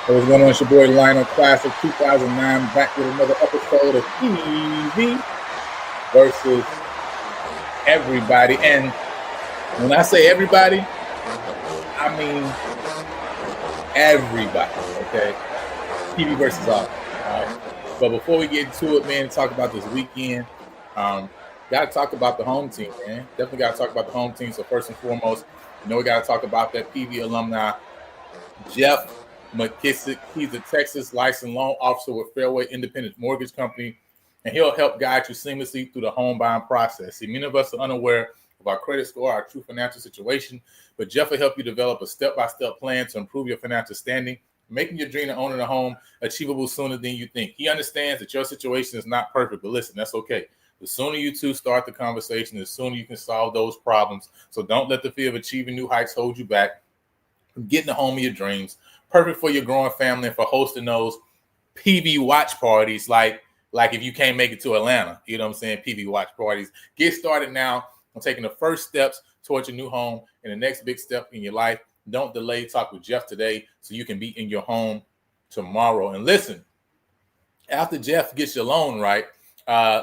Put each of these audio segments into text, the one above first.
What's going on? It's your boy Lionel Classic 2009, back with another episode of TV versus everybody. And when I say everybody, I mean everybody, okay? TV versus all right? But before we get into it, man, talk about this weekend, got to talk about the home team, man. Definitely got to talk about the home team. So first and foremost, we got to talk about that PV alumni, Jeff McKissick. He's a Texas licensed loan officer with Fairway Independent Mortgage Company, and he'll help guide you seamlessly through the home buying process. See, many of us are unaware of our credit score, our true financial situation, but Jeff will help you develop a step-by-step plan to improve your financial standing, making your dream of owning a home achievable sooner than you think. He understands that your situation is not perfect, but listen, that's okay. The sooner you two start the conversation, the sooner you can solve those problems. So don't let the fear of achieving new heights hold you back from getting the home of your dreams. Perfect for your growing family and for hosting those PV watch parties, like if you can't make it to Atlanta, you know what I'm saying, PV watch parties. Get started now on taking the first steps towards your new home and the next big step in your life. Don't delay. Talk with Jeff today so you can be in your home tomorrow. And listen, after Jeff gets your loan right,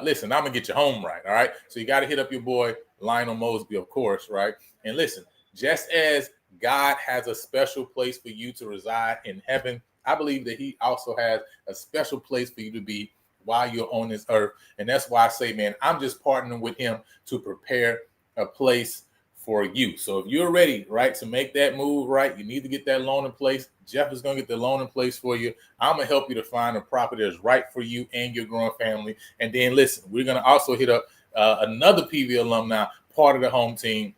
listen, I'm going to get your home right, all right? So you got to hit up your boy, Lionel Mosby, of course, right? And listen, just as God has a special place for you to reside in heaven, I believe that he also has a special place for you to be while you're on this earth. And that's why I say, man, I'm just partnering with him to prepare a place for you. So if you're ready, right, to make that move, right, you need to get that loan in place. Jeff is going to get the loan in place for you. I'm going to help you to find a property that's right for you and your growing family. And then listen, we're going to also hit up another PV alumni, part of the home team,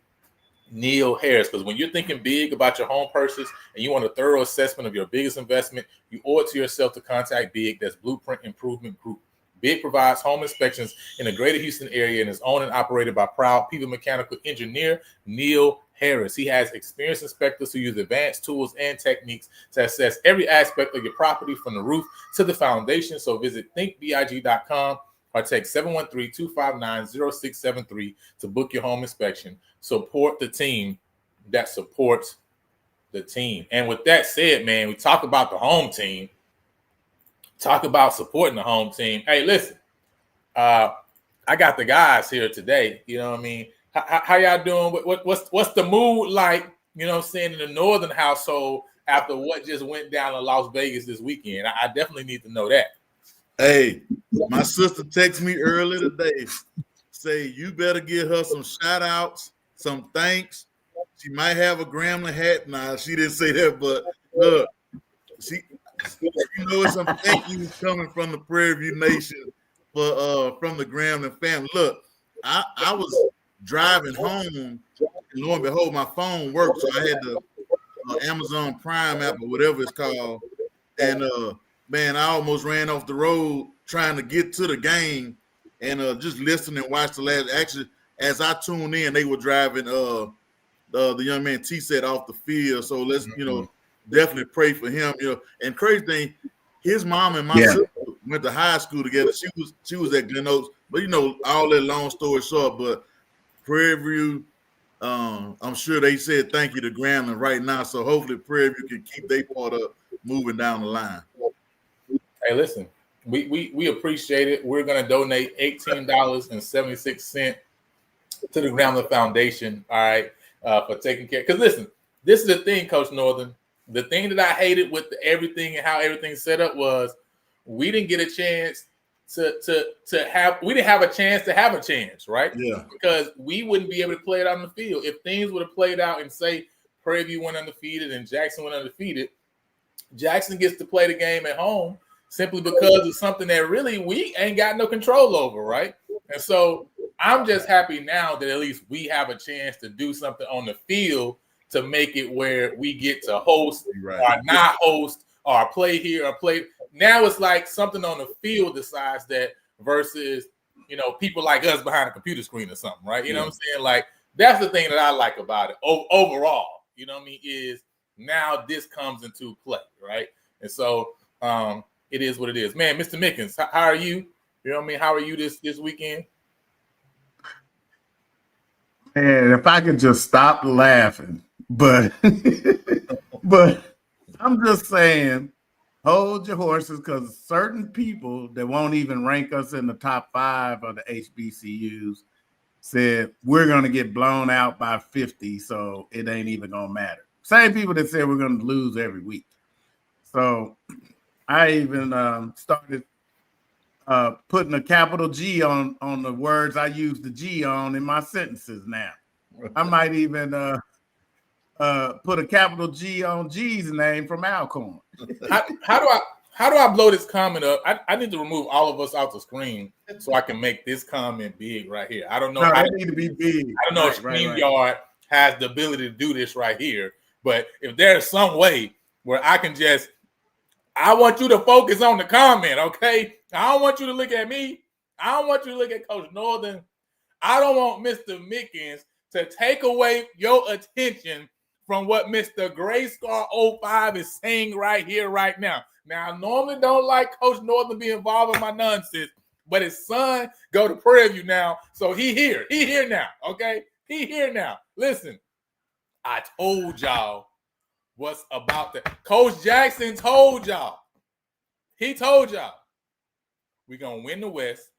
Neil Harris. Because when you're thinking big about your home purchase and you want a thorough assessment of your biggest investment, you owe it to yourself to contact BIG. That's Blueprint Improvement Group. BIG provides home inspections in the greater Houston area and is owned and operated by proud PV mechanical engineer Neil Harris. He has experienced inspectors who use advanced tools and techniques to assess every aspect of your property from the roof to the foundation. So visit thinkbig.com or text 713-259-0673 to book your home inspection. Support the team that supports the team. And with that said, man, we talk about the home team. Talk about supporting the home team. Hey, listen, I got the guys here today. You know what I mean? How y'all doing? What's the mood like, you know what I'm saying, in the Northern household after what just went down in Las Vegas this weekend? I definitely need to know that. Hey, my sister texted me earlier today, say you better give her some shout outs, some thanks. She might have a Grambling hat. Nah, she didn't say that, but look, you know it's some thank yous coming from the Prairie View Nation from the Grambling family. Look, I was driving home, and lo and behold, my phone worked, so I had the Amazon Prime app or whatever it's called, and man, I almost ran off the road trying to get to the game and just listen and watch the last. Actually, as I tuned in, they were driving the young man T-Set off the field. So let's, definitely pray for him. And crazy thing, his mom and my sister went to high school together. She was at Glen Oaks, but all that long story short, but Prairie View, I'm sure they said thank you to Grambling right now. So hopefully Prairie View can keep their part up moving down the line. Hey, listen, we appreciate it. We're going to donate $18.76 to the Grambling Foundation, all right, for taking care. Because listen, this is the thing, Coach Northern. The thing that I hated with everything and how everything's set up was we didn't get a chance we didn't have a chance to have a chance, right? Yeah. Because we wouldn't be able to play it on the field. If things would have played out and say Prairie View went undefeated and Jackson went undefeated, Jackson gets to play the game at home simply because of something that really we ain't got no control over, right? And so I'm just happy now that at least we have a chance to do something on the field to make it where we get to host or not host or play here or play. Now it's like something on the field decides that versus, people like us behind a computer screen or something, right? You know what I'm saying? Like, that's the thing that I like about it overall, you know what I mean, is now this comes into play, right? And so it is what it is. Man, Mr. Mickens, how are you? You know what I mean? How are you this weekend? And if I could just stop laughing, but I'm just saying, hold your horses, because certain people that won't even rank us in the top 5 of the HBCUs said we're going to get blown out by 50, so it ain't even going to matter. Same people that said we're going to lose every week. So I even started putting a capital G on the words I use the G on in my sentences now. I might even put a capital G on G's name from Alcorn. How do I blow this comment up? I need to remove all of us off the screen so I can make this comment big right here. I don't know. I need to be big. I don't know if StreamYard has the ability to do this right here, but if there's some way where I can I want you to focus on the comment, okay? I don't want you to look at me. I don't want you to look at Coach Northern. I don't want Mr. Mickens to take away your attention from what Mr. Grayscar 05 is saying right here, right now. Now, I normally don't like Coach Northern be involved in my nonsense, but his son go to Prairie View now, so he here. He here now, okay? He here now. Listen, I told y'all what's about to. Coach Jackson told y'all. He told y'all. We're going to win the West.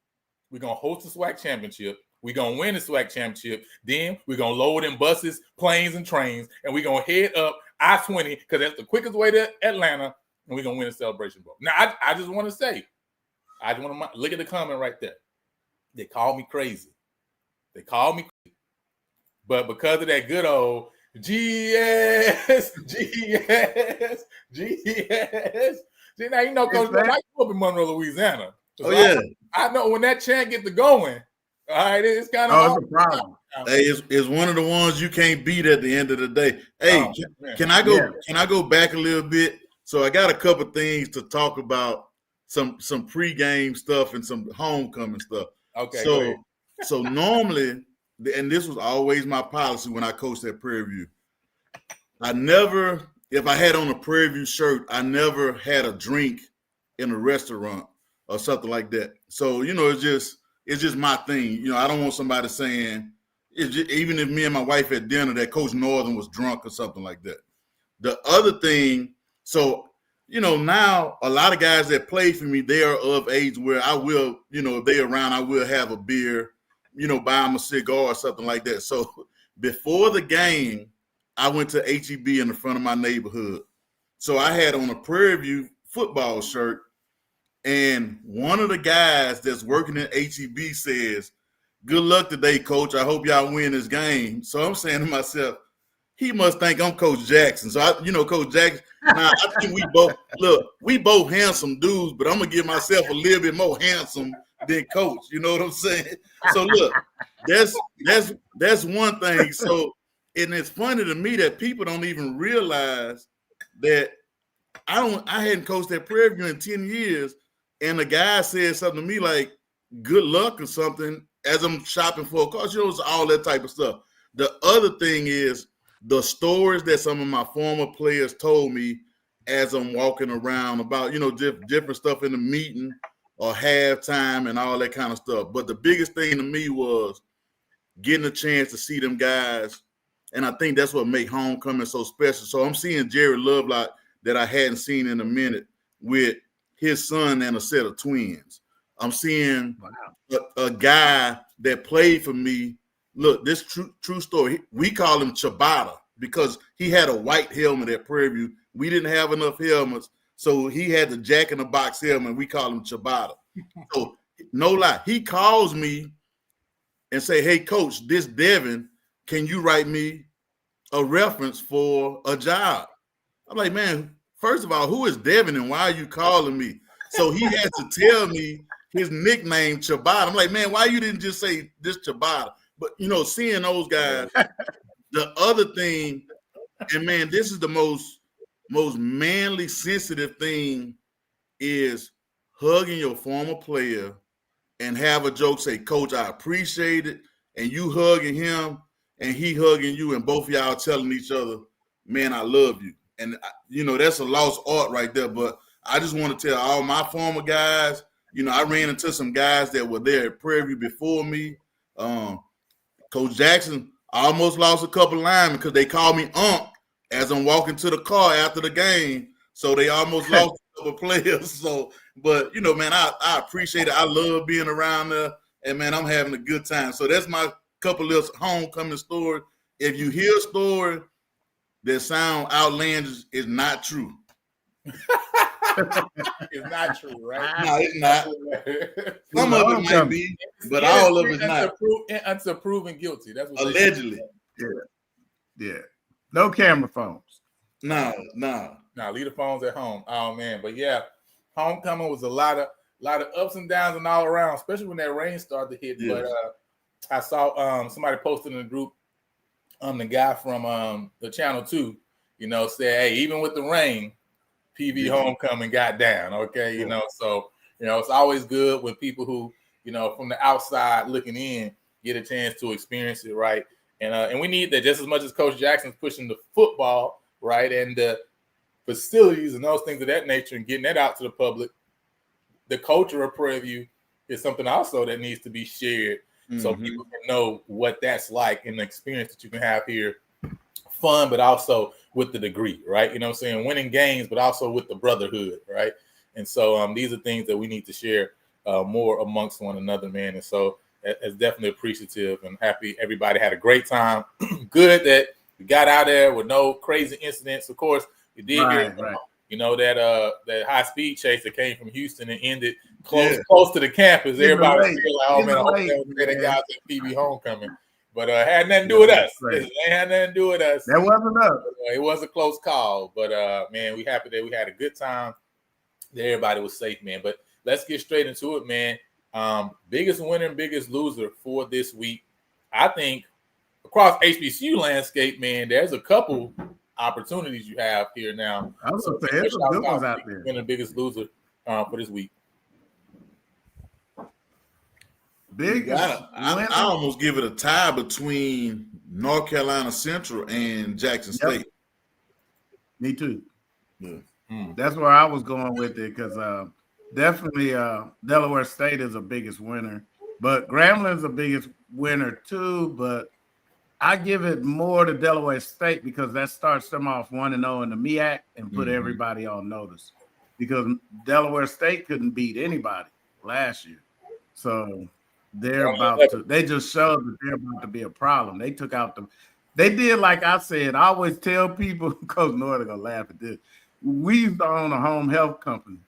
We're going to host the SWAC championship. We're going to win the SWAC championship. Then we're going to load in buses, planes, and trains, and we're going to head up I-20 because that's the quickest way to Atlanta, and we're going to win the Celebration Bowl. Now, I just want to say, I just want to look at the comment right there. They call me crazy. They call me crazy. But because of that good old GS. See, now, Coach, I grew up in Monroe, Louisiana. So I know when that chant gets to going, All right, it's kind Oh, of it's a problem. Hey, it's one of the ones you can't beat at the end of the day. Hey, man. can I go? Yeah. Can I go back a little bit? So I got a couple things to talk about, some pregame stuff and some homecoming stuff. Okay, go ahead. So normally, and this was always my policy when I coached at Prairie View, I never, if I had on a Prairie View shirt, I never had a drink in a restaurant or something like that. So, you know, it's just my thing. You know, I don't want somebody saying, it's just, even if me and my wife had dinner, that Coach Northern was drunk or something like that. The other thing, so, you know, now a lot of guys that play for me, they are of age where I will, you know, if they're around, I will have a beer, you know, buy them a cigar or something like that. So before the game, I went to HEB in the front of my neighborhood. So I had on a Prairie View football shirt, and one of the guys that's working at HEB says, "Good luck today, coach. I hope y'all win this game." So I'm saying to myself, he must think I'm Coach Jackson. So Coach Jackson. Now I think we both handsome dudes, but I'm gonna give myself a little bit more handsome than Coach. You know what I'm saying? So look, that's one thing. So, and it's funny to me that people don't even realize that I hadn't coached at Prairie View in 10 years, and the guy said something to me like, "Good luck" or something as I'm shopping for a car. You know, it's all that type of stuff. The other thing is the stories that some of my former players told me as I'm walking around about, you know, different stuff in the meeting or halftime and all that kind of stuff. But the biggest thing to me was getting a chance to see them guys, and I think that's what make homecoming so special. So I'm seeing Jerry Lovelock that I hadn't seen in a minute with his son and a set of twins. I'm seeing a guy that played for me. Look, this true story. We call him Ciabatta because he had a white helmet at Prairie View. We didn't have enough helmets, so he had the Jack in the Box helmet. We call him Ciabatta. So no lie, he calls me and say, "Hey, coach, this Devin, can you write me a reference for a job?" I'm like, "Man, first of all, who is Devin and why are you calling me?" So he had to tell me his nickname, Ciabatta. I'm like, "Man, why you didn't just say this Ciabatta?" But, you know, seeing those guys, the other thing, and man, this is the most manly, sensitive thing, is hugging your former player and have a joke, say, "Coach, I appreciate it," and you hugging him and he hugging you, and both of y'all telling each other, "Man, I love you." And, you know, that's a lost art right there. But I just want to tell all my former guys, you know, I ran into some guys that were there at Prairie View before me. Coach Jackson, I almost lost a couple linemen because they called me Unc as I'm walking to the car after the game. So they almost lost a couple players. So, but, you know, man, I appreciate it. I love being around there. And, man, I'm having a good time. So that's my couple of homecoming stories. If you hear a story that sound outlandish, it's not true. It's not true, right? No, it's not. Some of it might be, but all of it's not. Until proven guilty. That's what allegedly. Yeah. No camera phones. No. Nah, leave the phones at home. Oh man, but yeah, homecoming was a lot of ups and downs and all around, especially when that rain started to hit. Yes. But I saw somebody posted in the group, the guy from the Channel 2, you know, said, "Hey, even with the rain, PV homecoming got down." Okay, you know, so you know it's always good when people who, you know, from the outside looking in get a chance to experience it, right? And we need that just as much as Coach Jackson's pushing the football, right, and the facilities and those things of that nature and getting that out to the public. The culture of Prairie View is something also that needs to be shared, so people can know what that's like and the experience that you can have here. Fun, but also with the degree, right? You know what I'm saying? Winning games, but also with the brotherhood, right? And so these are things that we need to share more amongst one another, man. And so it's definitely appreciative and happy everybody had a great time. Good that we got out there with no crazy incidents. Of course, we did hear, you know, that high-speed chase that came from Houston and ended close to the campus. Everybody was feeling like, "Oh, man, I hope they got out to PV homecoming." But had nothing to do with us. It had nothing to do with us. That wasn't us. It was a close call. But, man, we happy that we had a good time. That everybody was safe, man. But let's get straight into it, man. Biggest winner and biggest loser for this week. I think across HBCU landscape, man, there's a couple opportunities you have here now. I was going to say, there's some good ones out there. Winner, biggest loser for this week. I almost give it a tie between North Carolina Central and Jackson State. Me too. Yeah. That's where I was going with it because definitely Delaware State is the biggest winner, but Gramblin's the biggest winner too. But I give it more to Delaware State because that starts them off 1-0 in the MEAC and put everybody on notice because Delaware State couldn't beat anybody last year. So they just showed that they're about to be a problem. They took out they did like I said, I always tell people, Coach North gonna laugh at this. We used to own a home health company.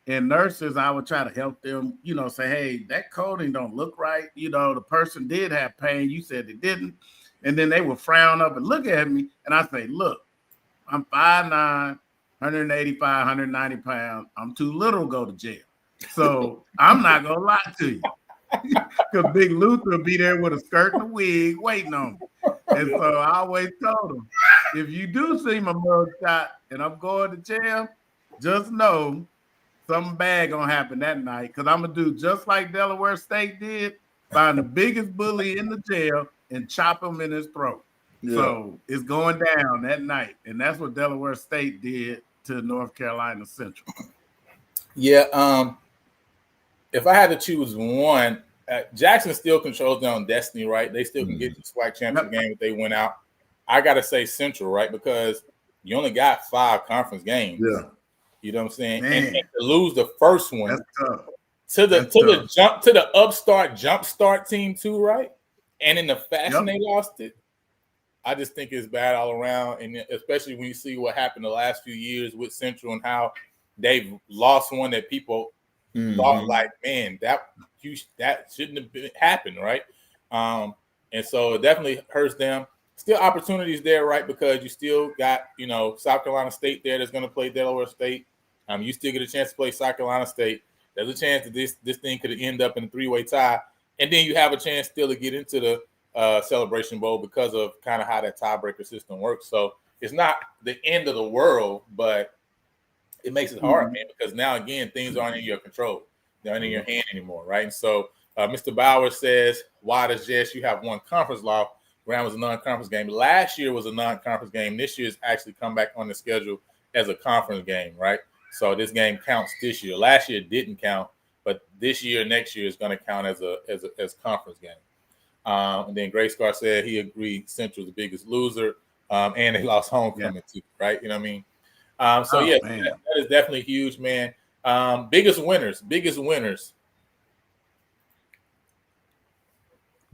And nurses, I would try to help them, say, hey, that coding don't look right. The person did have pain. You said they didn't. And then they would frown up and look at me. And I say, look, I'm 5'9", 185, 190 pounds. I'm too little to go to jail. So I'm not going to lie to you. Because Big Luther will be there with a skirt and a wig waiting on me. And so I always told him, if you do see my mug shot and I'm going to jail, just know something bad going to happen that night because I'm going to do just like Delaware State did, find the biggest bully in the jail and chop him in his throat. Yeah. So it's going down that night. And that's what Delaware State did to North Carolina Central. Yeah. If I had to choose one, Jackson still controls their own destiny, right? They still can get the SWAC championship game if they win out. I got to say Central, right? Because you only got 5 conference games. Yeah. You know what I'm saying? And to lose the first one to the upstart jumpstart team too, right? And in the fashion they lost it, I just think it's bad all around. And especially when you see what happened the last few years with Central and how they've lost one that people thought like, man, that shouldn't have happened, right? And so it definitely hurts them. Still opportunities there, right? Because you still got, South Carolina State there that's going to play Delaware State. You still get a chance to play South Carolina State. There's a chance that this thing could end up in a 3-way tie. And then you have a chance still to get into the Celebration Bowl because of kind of how that tiebreaker system works. So it's not the end of the world, but it makes it hard, man, because now, again, things aren't in your control. They're not in your hand anymore, right? And so Mr. Bauer says, why does JSU have one conference loss? Graham was a non-conference game. Last year was a non-conference game. This year has actually come back on the schedule as a conference game, right? So this game counts this year. Last year didn't count, but this year, next year is going to count as a conference game. And then Gray Scar said he agreed Central's the biggest loser, and they lost homecoming too, right? You know what I mean? That is definitely huge, man. Biggest winners.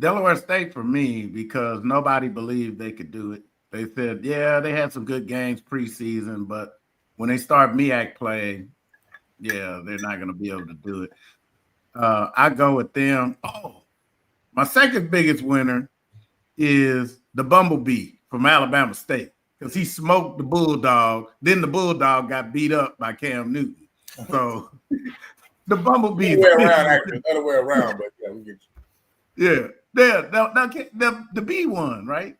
Delaware State for me because nobody believed they could do it. They said, they had some good games preseason, but when they start MEAC play, they're not going to be able to do it. I go with them. Oh, my second biggest winner is the Bumblebee from Alabama State because he smoked the Bulldog. Then the Bulldog got beat up by Cam Newton. So the Bumblebee. Another way around, but we get you. The B won, right?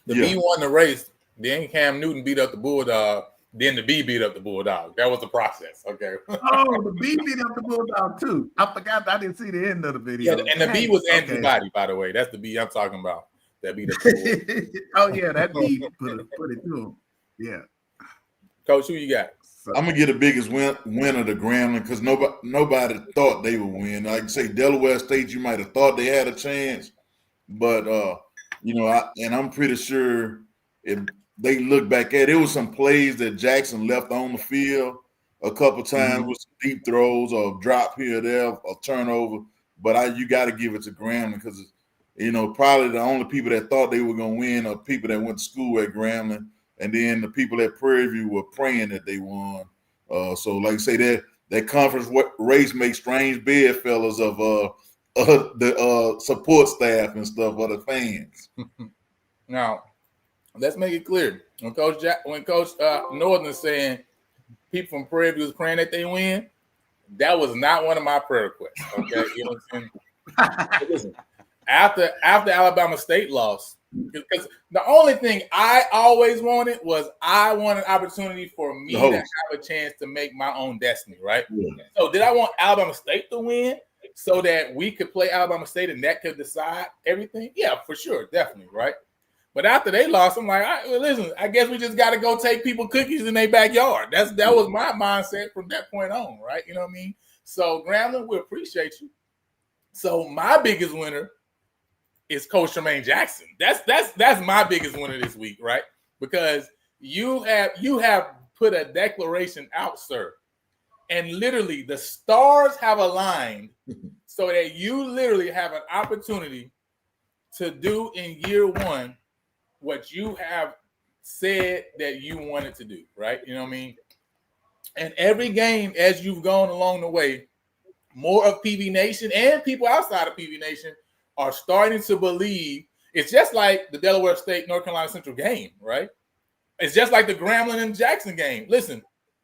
The B won the race. Then Cam Newton beat up the Bulldog. Then the B beat up the Bulldog. That was the process. Okay. The B beat up the Bulldog too. I forgot. I didn't see the end of the video. Yeah, and the B was Andrew Body, by the way. That's the B I'm talking about. That beat up the Bulldog. That B put it to him. Yeah. Coach, who you got? I'm gonna get the biggest winner to Grambling because nobody thought they would win. Like I say, Delaware State, you might have thought they had a chance, but I'm pretty sure if they look back at it, was some plays that Jackson left on the field a couple times with some deep throws or drop here or there or turnover. But you got to give it to Grambling because probably the only people that thought they were gonna win are people that went to school at Grambling. And then the people at Prairie View were praying that they won. So, like I say, that conference race makes strange bedfellows of the support staff and stuff, or the fans. Now, let's make it clear. When Coach Northern is saying people from Prairie View is praying that they win, That was not one of my prayer requests. Okay, you know what I'm saying? Listen, after Alabama State lost, because the only thing I always wanted was I wanted opportunity for me to have a chance to make my own destiny, right? Yeah. So did I want Alabama State to win so that we could play Alabama State and that could decide everything? Yeah, for sure, definitely, right? But after they lost, I'm like, all right, well, listen, I guess we just got to go take people cookies in their backyard. That was my mindset from that point on, right? You know what I mean? So, Grambling, we appreciate you. So, my biggest winner is Coach Tremaine Jackson. That's my biggest winner this week, right? Because you have put a declaration out, sir, and literally the stars have aligned so that you literally have an opportunity to do in year one what you have said that you wanted to do, right? You know what I mean? And every game as you've gone along the way, more of PV Nation and people outside of PV Nation are starting to believe. It's just like the Delaware State, North Carolina Central game, right? It's just like the Grambling and Jackson game. Listen,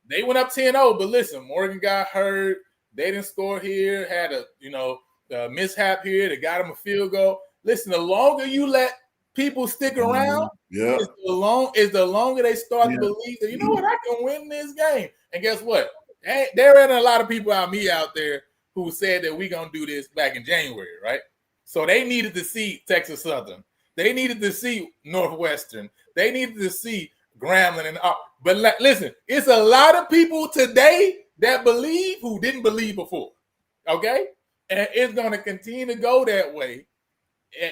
they went up 10-0, but listen, Morgan got hurt. They didn't score here, had a mishap here that got them a field goal. Listen, the longer you let people stick around, is the longer they start to believe that, you know what, I can win this game. And guess what? There ain't a lot of people out there who said that we're going to do this back in January, right? So they needed to see Texas Southern. They needed to see Northwestern. They needed to see Grambling. But listen, it's a lot of people today that believe who didn't believe before, okay? And it's going to continue to go that way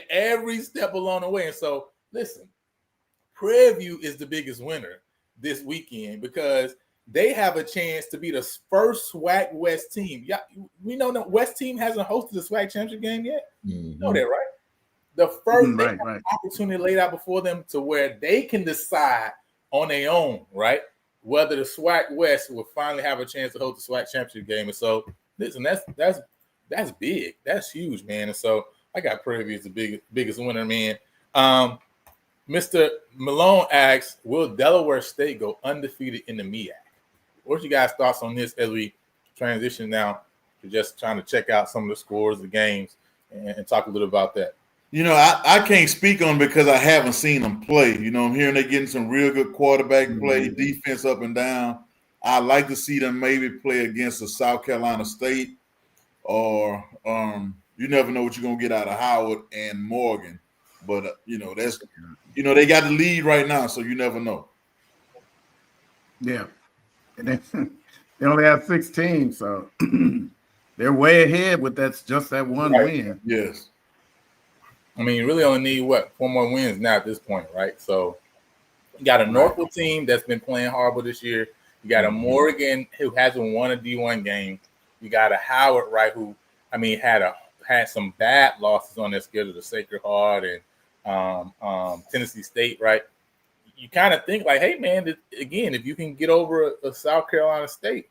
every step along the way. And so, listen, Prairie View is the biggest winner this weekend because they have a chance to be the first SWAC West team. Yeah, we know that West team hasn't hosted the SWAC championship game yet. Mm-hmm. You know that, right? The first opportunity laid out before them to where they can decide on their own, right? Whether the SWAC West will finally have a chance to host the SWAC championship game. And so, listen, that's big. That's huge, man. And so, I got Prairie View as the biggest winner, man. Mr. Malone asks, will Delaware State go undefeated in the MEAC? What's your guys' thoughts on this as we transition now to just trying to check out some of the scores, the games, and talk a little about that? You know, I can't speak on because I haven't seen them play. You know, I'm hearing they're getting some real good quarterback play, defense up and down. I'd like to see them maybe play against a South Carolina State or you never know what you're going to get out of Howard and Morgan. But, they got the lead right now, so you never know. Yeah. And they only have 6 teams, so they're way ahead with just that one win. Yes. I mean, you really only need, 4 more wins now at this point, right? So you got a Norfolk team that's been playing horrible this year. You got a Morgan who hasn't won a D1 game. You got a Howard, right, who, had some bad losses on their schedule, the Sacred Heart and Tennessee State, right? You kind of think like, hey, man, again, if you can get over a South Carolina State,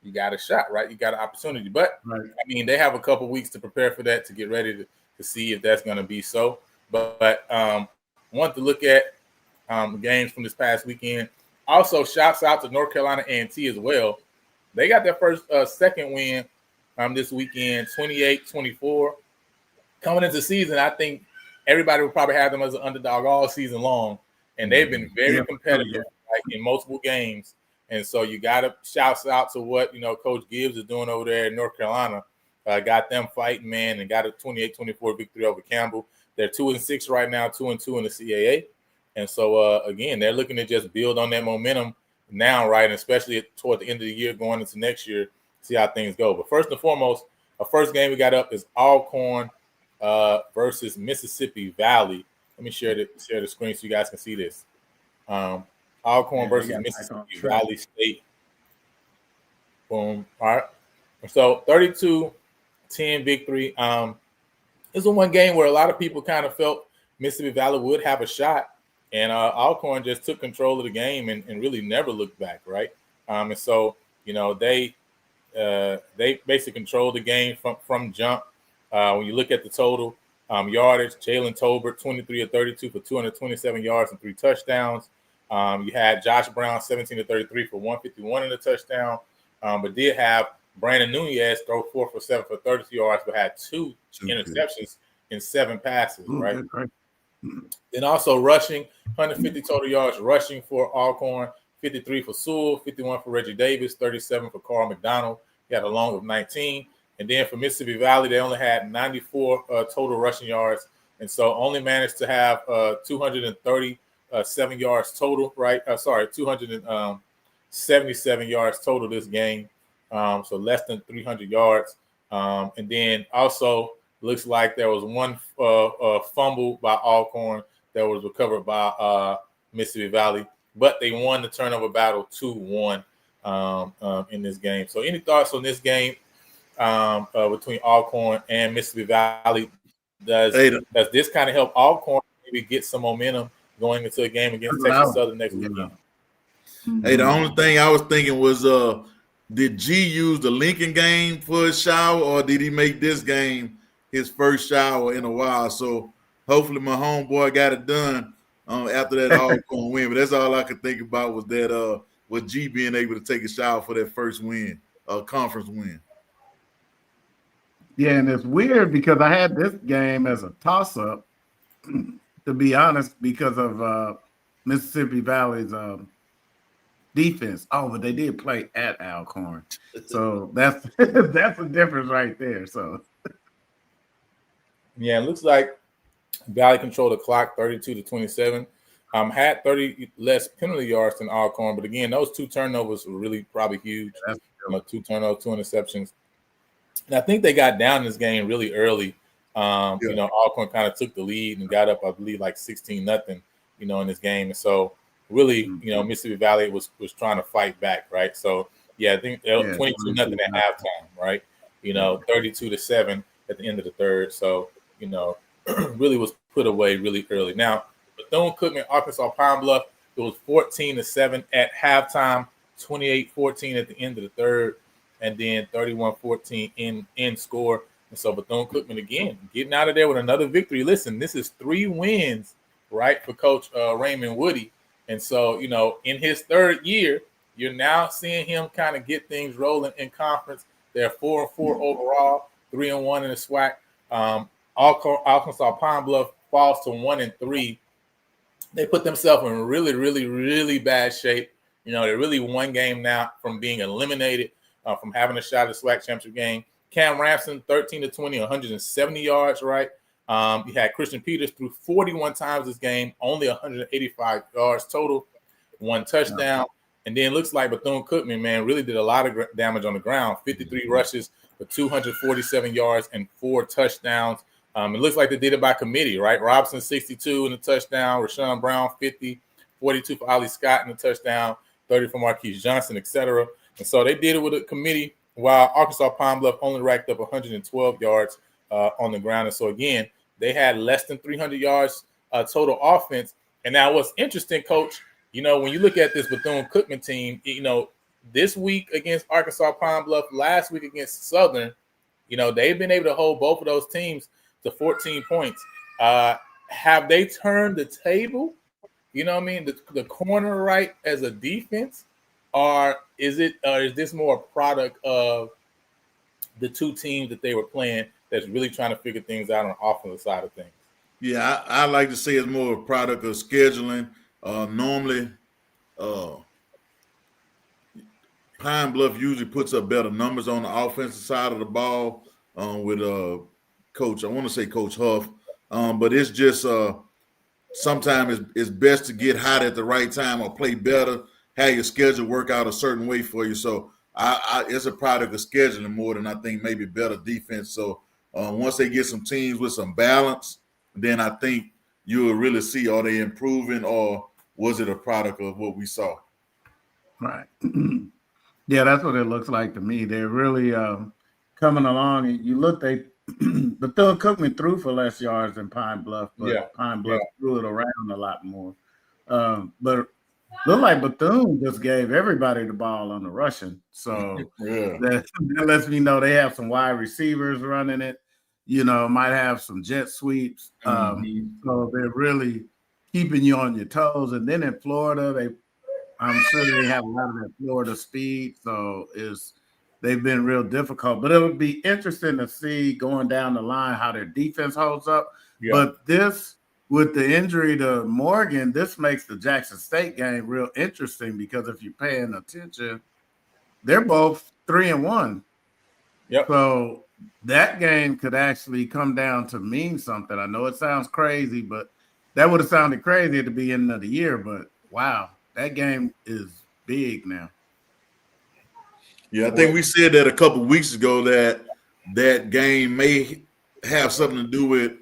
you got a shot, right? You got an opportunity. But, they have a couple weeks to prepare for that, to get ready to see if that's going to be so. But I want to look at the games from this past weekend. Also, shouts out to North Carolina A&T as well. They got their second win this weekend, 28-24. Coming into the season, I think everybody would probably have them as an underdog all season long. And they've been very competitive in multiple games. And so you got to shout out to what, Coach Gibbs is doing over there in North Carolina. Got them fighting, man, and got a 28-24 victory over Campbell. They're 2-6 right now, 2-2 in the CAA. And so, again, they're looking to just build on that momentum now, right, and especially toward the end of the year going into next year, see how things go. But first and foremost, our first game we got up is Alcorn versus Mississippi Valley. Let me share the screen so you guys can see this. Alcorn versus Mississippi Valley State. Boom. All right. So 32-10 victory. This is one game where a lot of people kind of felt Mississippi Valley would have a shot. And Alcorn just took control of the game and really never looked back, right? And so, they basically controlled the game from jump. When you look at the total yardage, Jalen Tolbert, 23 of 32 for 227 yards and 3 touchdowns. You had Josh Brown, 17 of 33 for 151 and a touchdown, but did have Brandon Nunez threw 4 for 7 for 32 yards, but had two interceptions in 7 passes, right? Great. Then also rushing, 150 total yards rushing for Alcorn, 53 for Sewell, 51 for Reggie Davis, 37 for Carl McDonald. He had a long of 19. And then for Mississippi Valley, they only had 94 total rushing yards, and so only managed to have 237 yards total, right? 277 yards total this game, so less than 300 yards. And then also looks like there was one fumble by Alcorn that was recovered by Mississippi Valley, but they won the turnover battle 2-1 in this game. So any thoughts on this game between Alcorn and Mississippi Valley? Does this kind of help Alcorn maybe get some momentum going into a game against Texas Southern next weekend? Hey, the only thing I was thinking was, did G use the Lincoln game for his shower, or did he make this game his first shower in a while? So hopefully my homeboy got it done after that Alcorn win. But that's all I could think about was that was G being able to take a shower for that first win, conference win. Yeah, and it's weird because I had this game as a toss-up, to be honest, because of Mississippi Valley's defense. Oh, but they did play at Alcorn, so that's a difference right there. So, yeah, it looks like Valley controlled the clock 32-27. Had 30 less penalty yards than Alcorn, but again, those two turnovers were really probably huge. 2 turnovers, 2 interceptions. And I think they got down this game really early. Alcorn kind of took the lead and got up, I believe, like 16-0, in this game. And so really, Mississippi Valley was trying to fight back, right? So, yeah, I think 22-0 at halftime, right? 32-7 at the end of the third. So, really was put away really early. Now, Bethune-Cookman, Arkansas Pine Bluff, it was 14-7 at halftime, 28-14 at the end of the third, and then 31-14 in score. And so Bethune-Cookman, again, getting out of there with another victory. Listen, this is 3 wins, right, for Coach Raymond Woody. And so, in his third year, you're now seeing him kind of get things rolling in conference. They're 4-4 overall, 3-1 in the SWAC. Arkansas Pine Bluff falls to 1-3. They put themselves in really, really, really bad shape. They're really one game now from being eliminated, from having a shot at the SWAC championship game. Cam Ramson, 13-20, 170 yards, right? You had Christian Peters threw 41 times this game, only 185 yards total, 1 touchdown. And then it looks like Bethune-Cookman, man, really did a lot of damage on the ground, 53 rushes for 247 yards and 4 touchdowns. It looks like they did it by committee, right? Robinson, 62 in the touchdown. Rashawn Brown, 50, 42 for Ali Scott in the touchdown, 30 for Marquise Johnson, etc. And so they did it with a committee, while Arkansas Pine Bluff only racked up 112 yards on the ground. And so, again, they had less than 300 yards total offense. And now what's interesting, Coach, when you look at this Bethune-Cookman team, this week against Arkansas Pine Bluff, last week against Southern, they've been able to hold both of those teams to 14 points. Have they turned the table? The corner right as a defense, or is this more a product of the two teams that they were playing that's really trying to figure things out on the offensive side of things? Yeah, I like to say it's more a product of scheduling. Normally, Pine Bluff usually puts up better numbers on the offensive side of the ball with Coach, I want to say Coach Huff, but it's just sometimes it's best to get hot at the right time or play better, have your schedule work out a certain way for you. So it's a product of scheduling more than I think maybe better defense. So once they get some teams with some balance, then I think you'll really see, are they improving or was it a product of what we saw? Right. Yeah, that's what it looks like to me. They're really coming along. And you look, Bethune-Cookman threw for less yards than Pine Bluff, but Pine Bluff threw it around a lot more. But looked like Bethune just gave everybody the ball on the rushing. So that lets me know they have some wide receivers running it, might have some jet sweeps. So they're really keeping you on your toes. And then in Florida, I'm sure they have a lot of that Florida speed. So they've been real difficult. But it would be interesting to see going down the line how their defense holds up. Yeah. But this, with the injury to Morgan, this makes the Jackson State game real interesting because if you're paying attention, they're both 3-1. Yep. So that game could actually come down to mean something. I know it sounds crazy, but that would have sounded crazy at the beginning of the year. But wow, that game is big now. Yeah, I think we said that a couple of weeks ago that game may have something to do with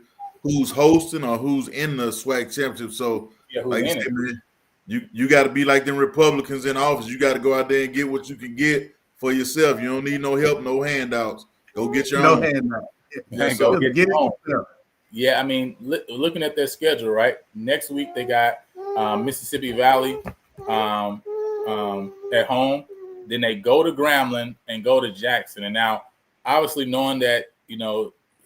who's hosting or who's in the SWAC championship. So, like you said, man, you got to be like them Republicans in office. You got to go out there and get what you can get for yourself. You don't need no help, no handouts. Go get your own. Handouts. Go get your own. Yeah, I mean, looking at their schedule, right? Next week they got Mississippi Valley at home. Then they go to Grambling and go to Jackson. And now, obviously, knowing that,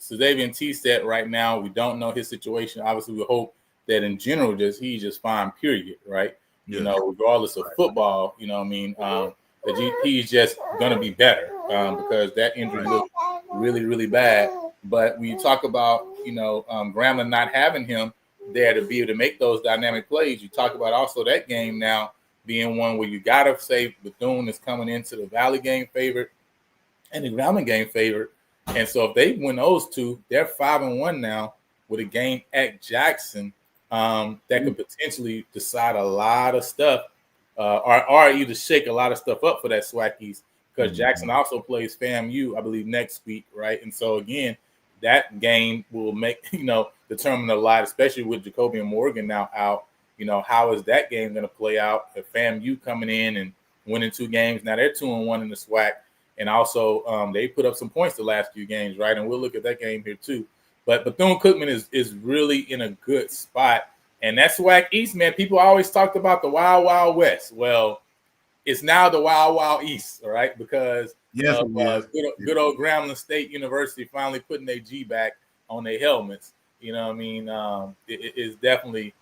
Xavier T-Stat right now, we don't know his situation. Obviously, we hope that in general, he's just fine, period, right? Yeah. Regardless of football, that he's just going to be better because that injury looked really, really bad. But when you talk about, Grambling not having him there to be able to make those dynamic plays, you talk about also that game now being one where you got to say Bethune is coming into the Valley game favorite and the Grambling game favorite. And so if they win those two, they're 5-1 now with a game at Jackson that could potentially decide a lot of stuff or either shake a lot of stuff up for that SWAC East because Jackson also plays FAMU, I believe, next week, right? And so, again, that game will determine a lot, especially with Jacoby and Morgan now out. How is that game going to play out? If FAMU coming in and winning 2 games, now they're 2-1 in the SWAC, and also they put up some points the last few games, right? And we'll look at that game here too. But Bethune-Cookman is really in a good spot, and that SWAC East, man. People always talked about the Wild Wild West. Well, it's now the Wild Wild East, all right? Because good old Grambling State University finally putting their G back on their helmets. It's definitely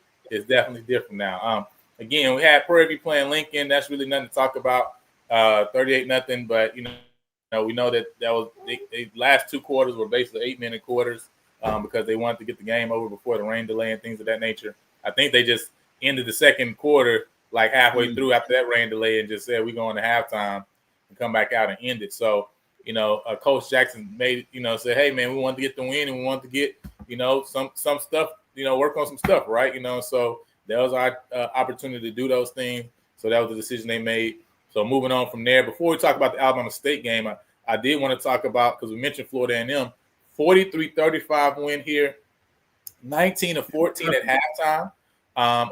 different now. Again, we had Prairie View playing Lincoln. That's really nothing to talk about. 38-0. But we know that was the last 2 quarters were basically 8-minute quarters because they wanted to get the game over before the rain delay and things of that nature. I think they just ended the second quarter like halfway through after that rain delay and just said we're going to halftime and come back out and end it. So Coach Jackson made said, hey man, we wanted to get the win and we wanted to get some stuff. Work on some stuff, right? So that was our opportunity to do those things. So that was the decision they made. So moving on from there, before we talk about the Alabama State game, I did want to talk about, because we mentioned Florida A&M, 43-35 win here, 19-14 at halftime.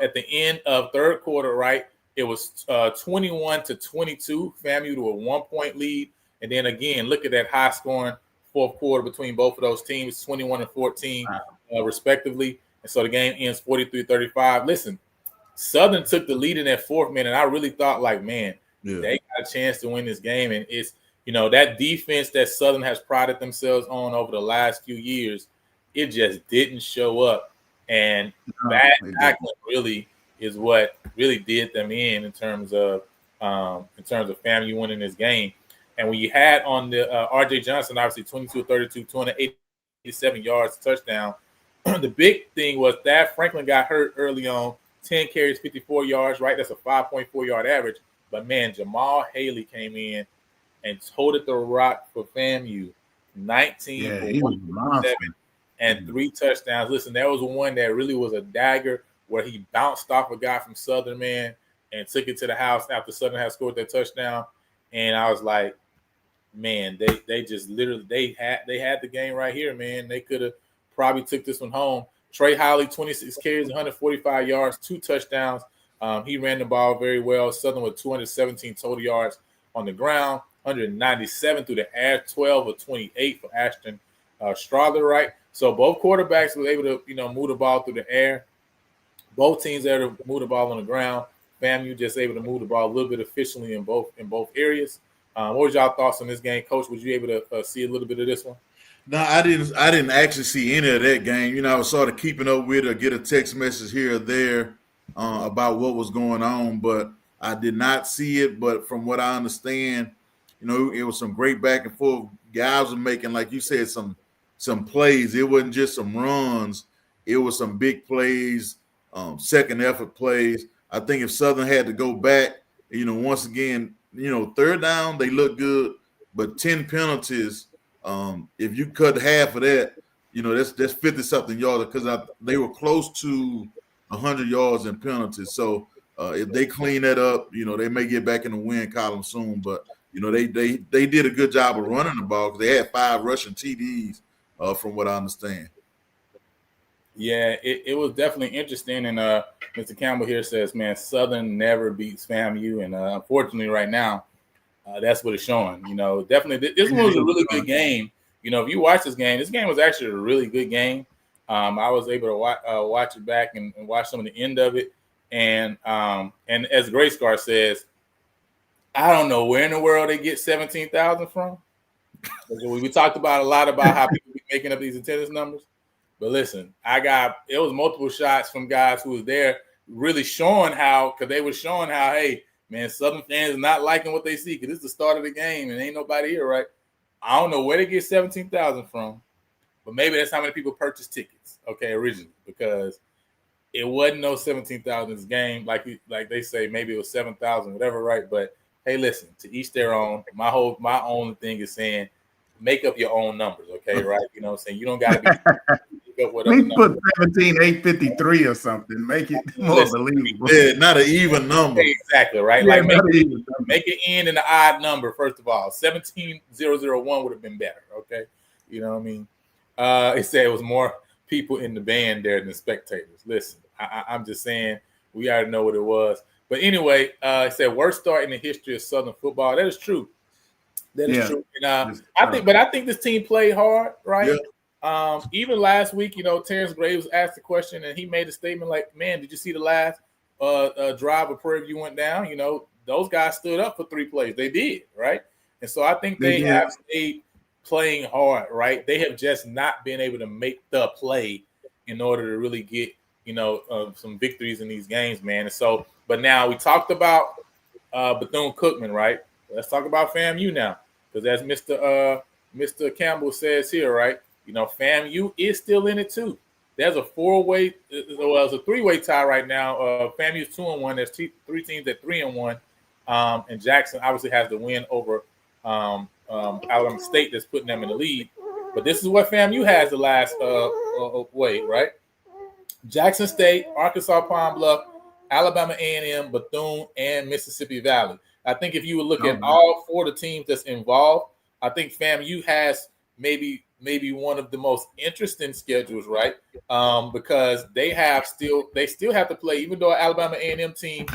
At the end of third quarter, right, it was 21-22, FAMU to a 1-point lead. And then again, look at that high scoring fourth quarter between both of those teams, 21-14 respectively. And so the game ends 43-35. Listen, Southern took the lead in that fourth minute. And I really thought, they got a chance to win this game. And it's, that defense that Southern has prided themselves on over the last few years, it just didn't show up. And bad tackling really is what really did them in terms of FAMU winning this game. And when you had on the R.J. Johnson, obviously 22-32, 287 yards, touchdown. The big thing was that Franklin got hurt early on, 10 carries, 54 yards, right? That's a 5.4 yard average. But, man, Jamal Haley came in and toted the rock for FAMU, 19 for 107 and 3 touchdowns. Listen, there was one that really was a dagger where he bounced off a guy from Southern, man, and took it to the house after Southern had scored that touchdown. And I was like, man, they just literally they had the game right here, man. They could have probably took this one home. Trey Holly, 26 carries, 145 yards, 2 touchdowns. He ran the ball very well. Southern with 217 total yards on the ground, 197 through the air, 12 of 28 for Ashton Strother, right? So both quarterbacks were able to, move the ball through the air. Both teams able to move the ball on the ground. FAMU just able to move the ball a little bit efficiently in both areas. What was y'all thoughts on this game, Coach? Was you able to see a little bit of this one? No, I didn't actually see any of that game. I was sort of keeping up with it or get a text message here or there about what was going on, but I did not see it. But from what I understand, it was some great back and forth. Guys were making, like you said, some plays. It wasn't just some runs. It was some big plays, second effort plays. I think if Southern had to go back, once again, third down, they look good, but 10 penalties, if you cut half of that, that's 50-something yards because they were close to 100 yards in penalties. So if they clean that up, they may get back in the win column soon. But, they did a good job of running the ball because they had 5 rushing TDs from what I understand. Yeah, it was definitely interesting. And Mr. Campbell here says, man, Southern never beats FAMU. And unfortunately right now, that's what it's showing. Definitely this one was a really good game. If you watch this game was actually a really good game. I was able to watch it back and watch some of the end of it. And as Grace Scar says, I don't know where in the world they get 17,000 from. We talked about a lot about how people be making up these attendance numbers. But listen, it was multiple shots from guys who was there really showing because they were showing how, hey, man, Southern fans are not liking what they see because this is the start of the game and ain't nobody here, right? I don't know where they get 17,000 from, but maybe that's how many people purchased tickets, originally, because it wasn't no 17,000 in this game. Like they say, maybe it was 7,000, whatever, right? But hey, listen, to each their own. My own thing is saying, make up your own numbers, okay, right? You know what I'm saying? You don't got to be. We put 17,853 or something. Make it more believable. Yeah, not an even number. Exactly, right? Yeah, like make it end in an odd number, first of all. 17,001 would have been better, okay? You know what I mean? It said it was more people in the band there than spectators. Listen, I'm just saying we already know what it was. But anyway, it said worst start in the history of Southern football. That is true. That is true. And, I think this team played hard, right? Yeah. Even last week, Terrence Graves asked the question and he made a statement like, man, did you see the last drive of Prairie View went down? Those guys stood up for 3 plays. They did, right? And so I think they have stayed playing hard, right? They have just not been able to make the play in order to really get, some victories in these games, man. And so, but now we talked about Bethune-Cookman, right? Let's talk about FAMU now, because as Mr. Campbell says here, right? FAMU is still in it too. There's a 3-way tie right now. FAMU is 2-1. There's 3 teams at 3-1. And Jackson obviously has the win over Alabama State that's putting them in the lead. But this is what FAMU has the last way, right? Jackson State, Arkansas Pine Bluff, Alabama A&M, Bethune, and Mississippi Valley. I think if you would look at all 4 of the teams that's involved, I think FAMU has maybe one of the most interesting schedules, right? Because they still have to play, even though Alabama A&M team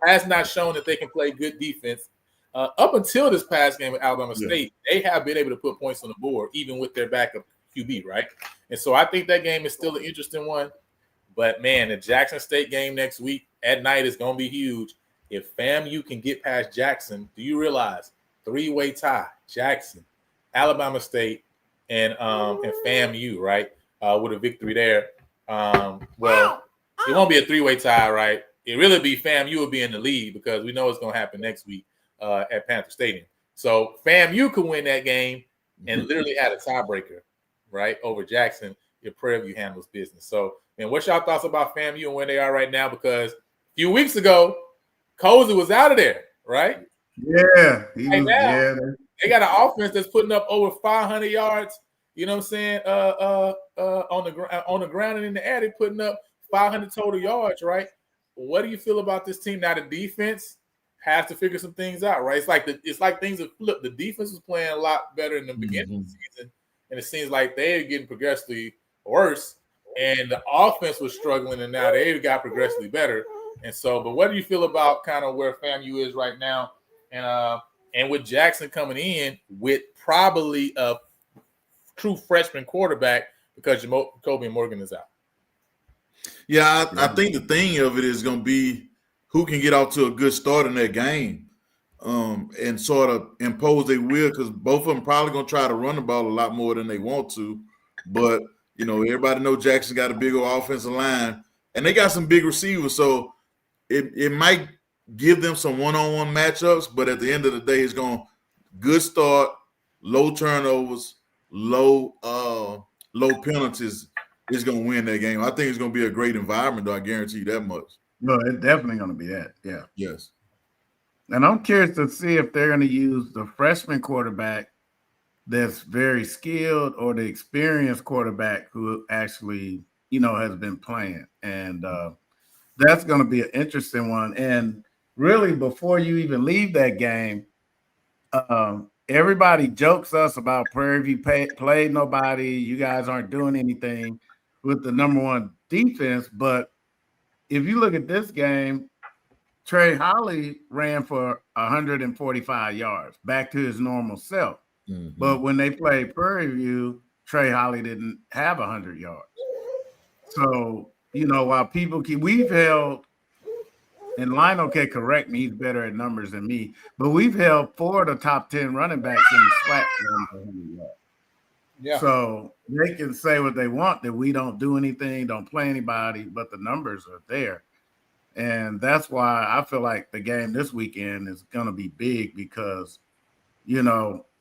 has not shown that they can play good defense. Up until this past game with Alabama State, they have been able to put points on the board, even with their backup QB, right? And so I think that game is still an interesting one. But, man, the Jackson State game next week at night is going to be huge. If FAMU can get past Jackson, do you realize 3-way tie, Jackson, Alabama State, and FAMU, right, with a victory there. Well, it won't be a 3-way tie, right? It really be FAMU will be in the lead because we know it's going to happen next week at Panther Stadium. So FAMU could win that game and literally had a tiebreaker, right, over Jackson if Prairie View handles business. So, and what's y'all thoughts about FAMU and where they are right now? Because a few weeks ago, Cozy was out of there, right? Yeah. They got an offense that's putting up over 500 yards, you know what I'm saying, on the ground and in the air. They're putting up 500 total yards, right? What do you feel about this team? Now the defense has to figure some things out, right? It's like things have flipped. The defense was playing a lot better in the beginning of the season, and it seems like they're getting progressively worse, and the offense was struggling, and now they've got progressively better. And so, but what do you feel about kind of where FAMU is right now? And with Jackson coming in with probably a true freshman quarterback because Jacoby Morgan is out. Yeah, I think the thing of it is going to be who can get off to a good start in that game and sort of impose their will, because both of them probably going to try to run the ball a lot more than they want to. But, everybody knows Jackson got a big old offensive line, and they got some big receivers. So it might give them some one-on-one matchups, but at the end of the day, it's going good start, low turnovers, low penalties is going to win that game. I think it's going to be a great environment, though. I guarantee you that much. No, it's definitely going to be that. Yeah. Yes. And I'm curious to see if they're going to use the freshman quarterback that's very skilled or the experienced quarterback who actually, has been playing. And that's going to be an interesting one. And really, before you even leave that game, everybody jokes us about Prairie View played nobody. You guys aren't doing anything with the number one defense. But if you look at this game, Trey Holly ran for 145 yards, back to his normal self. Mm-hmm. But when they played Prairie View, Trey Holly didn't have 100 yards. So, while we've held, and Lionel can correct me, he's better at numbers than me, but we've held 4 of the top 10 running backs in the SWAC for 100 yards. Yeah. So they can say what they want, that we don't do anything, don't play anybody, but the numbers are there. And that's why I feel like the game this weekend is going to be big because,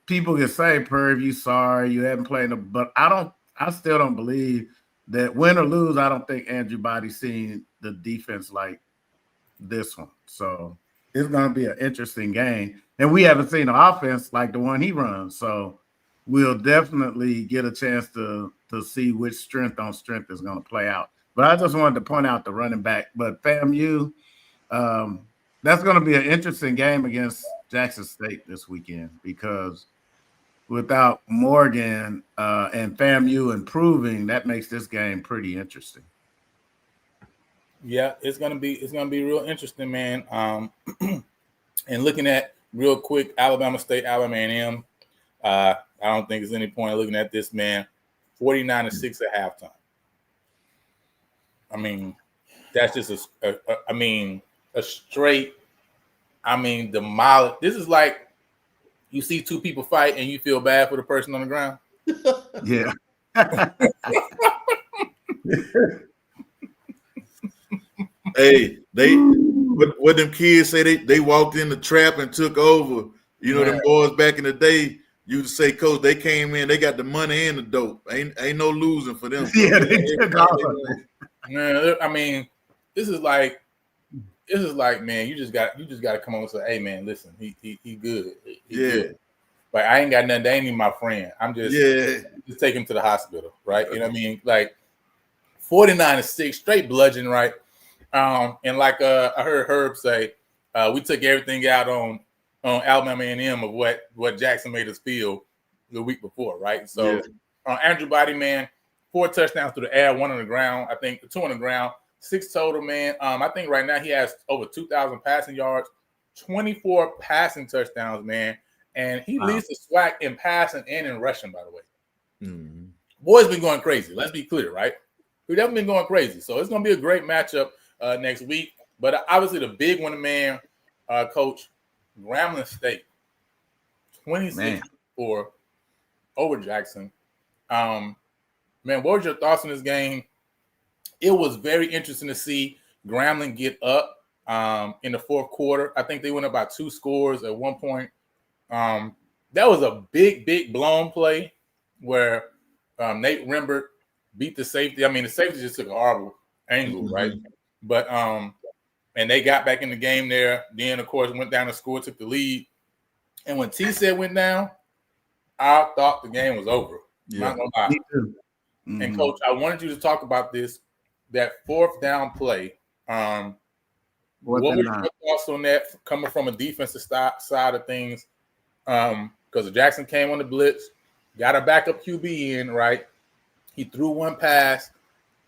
people can say, Prairie View, sorry, you haven't played them, but I still don't believe that win or lose, I don't think Andrew Body's seen the defense like this one. So it's going to be an interesting game. And we haven't seen an offense like the one he runs. So we'll definitely get a chance to see which strength on strength is going to play out. But I just wanted to point out the running back. But FAMU, that's going to be an interesting game against Jackson State this weekend because without Morgan and FAMU improving, that makes this game pretty interesting. Yeah, it's gonna be real interesting, man. And looking at real quick, Alabama State, Alabama A&M. I don't think there's any point looking at this, man. 49-6 at halftime. I mean, that's just a straight. Demolish. This is like you see two people fight and you feel bad for the person on the ground. Yeah. Hey, what them kids say they walked in the trap and took over. Them boys back in the day. You say, Coach, they came in, they got the money and the dope. Ain't no losing for them. Yeah, they took over. Man, this is like, man, you just got to come on and say, hey, man, listen, he good. He good. Like, I ain't got nothing. They ain't even my friend. I'm just take him to the hospital, right? You know what I mean? Like 49-6, straight bludgeon, right? And like I heard Herb say, we took everything out on Alabama A&M of what Jackson made us feel the week before, right? So Andrew Body, man, 4 touchdowns through the air, 1 on the ground. I think 2 on the ground, 6 total, man. I think right now he has over 2,000 passing yards, 24 passing touchdowns, man. And he leads the SWAC in passing and in rushing, by the way. Mm-hmm. Boy's been going crazy. Let's be clear, right? We've definitely been going crazy. So it's going to be a great matchup next week. But obviously the big one, man, Coach, Grambling State, 26-4 over Jackson. Man, what was your thoughts on this game? It was very interesting to see Grambling get up in the fourth quarter. I think they went up by 2 scores at one point. That was a big blown play where Nate Rembert beat the safety. I mean, the safety just took a horrible angle, right? But and they got back in the game there. Then, of course, went down to score, took the lead. And when T-Set went down, I thought the game was over. Not gonna lie. Mm-hmm. And Coach, I wanted you to talk about that 4th down play. What were your thoughts on that coming from a defensive side of things? Because Jackson came on the blitz, got a backup QB in, right? He threw one pass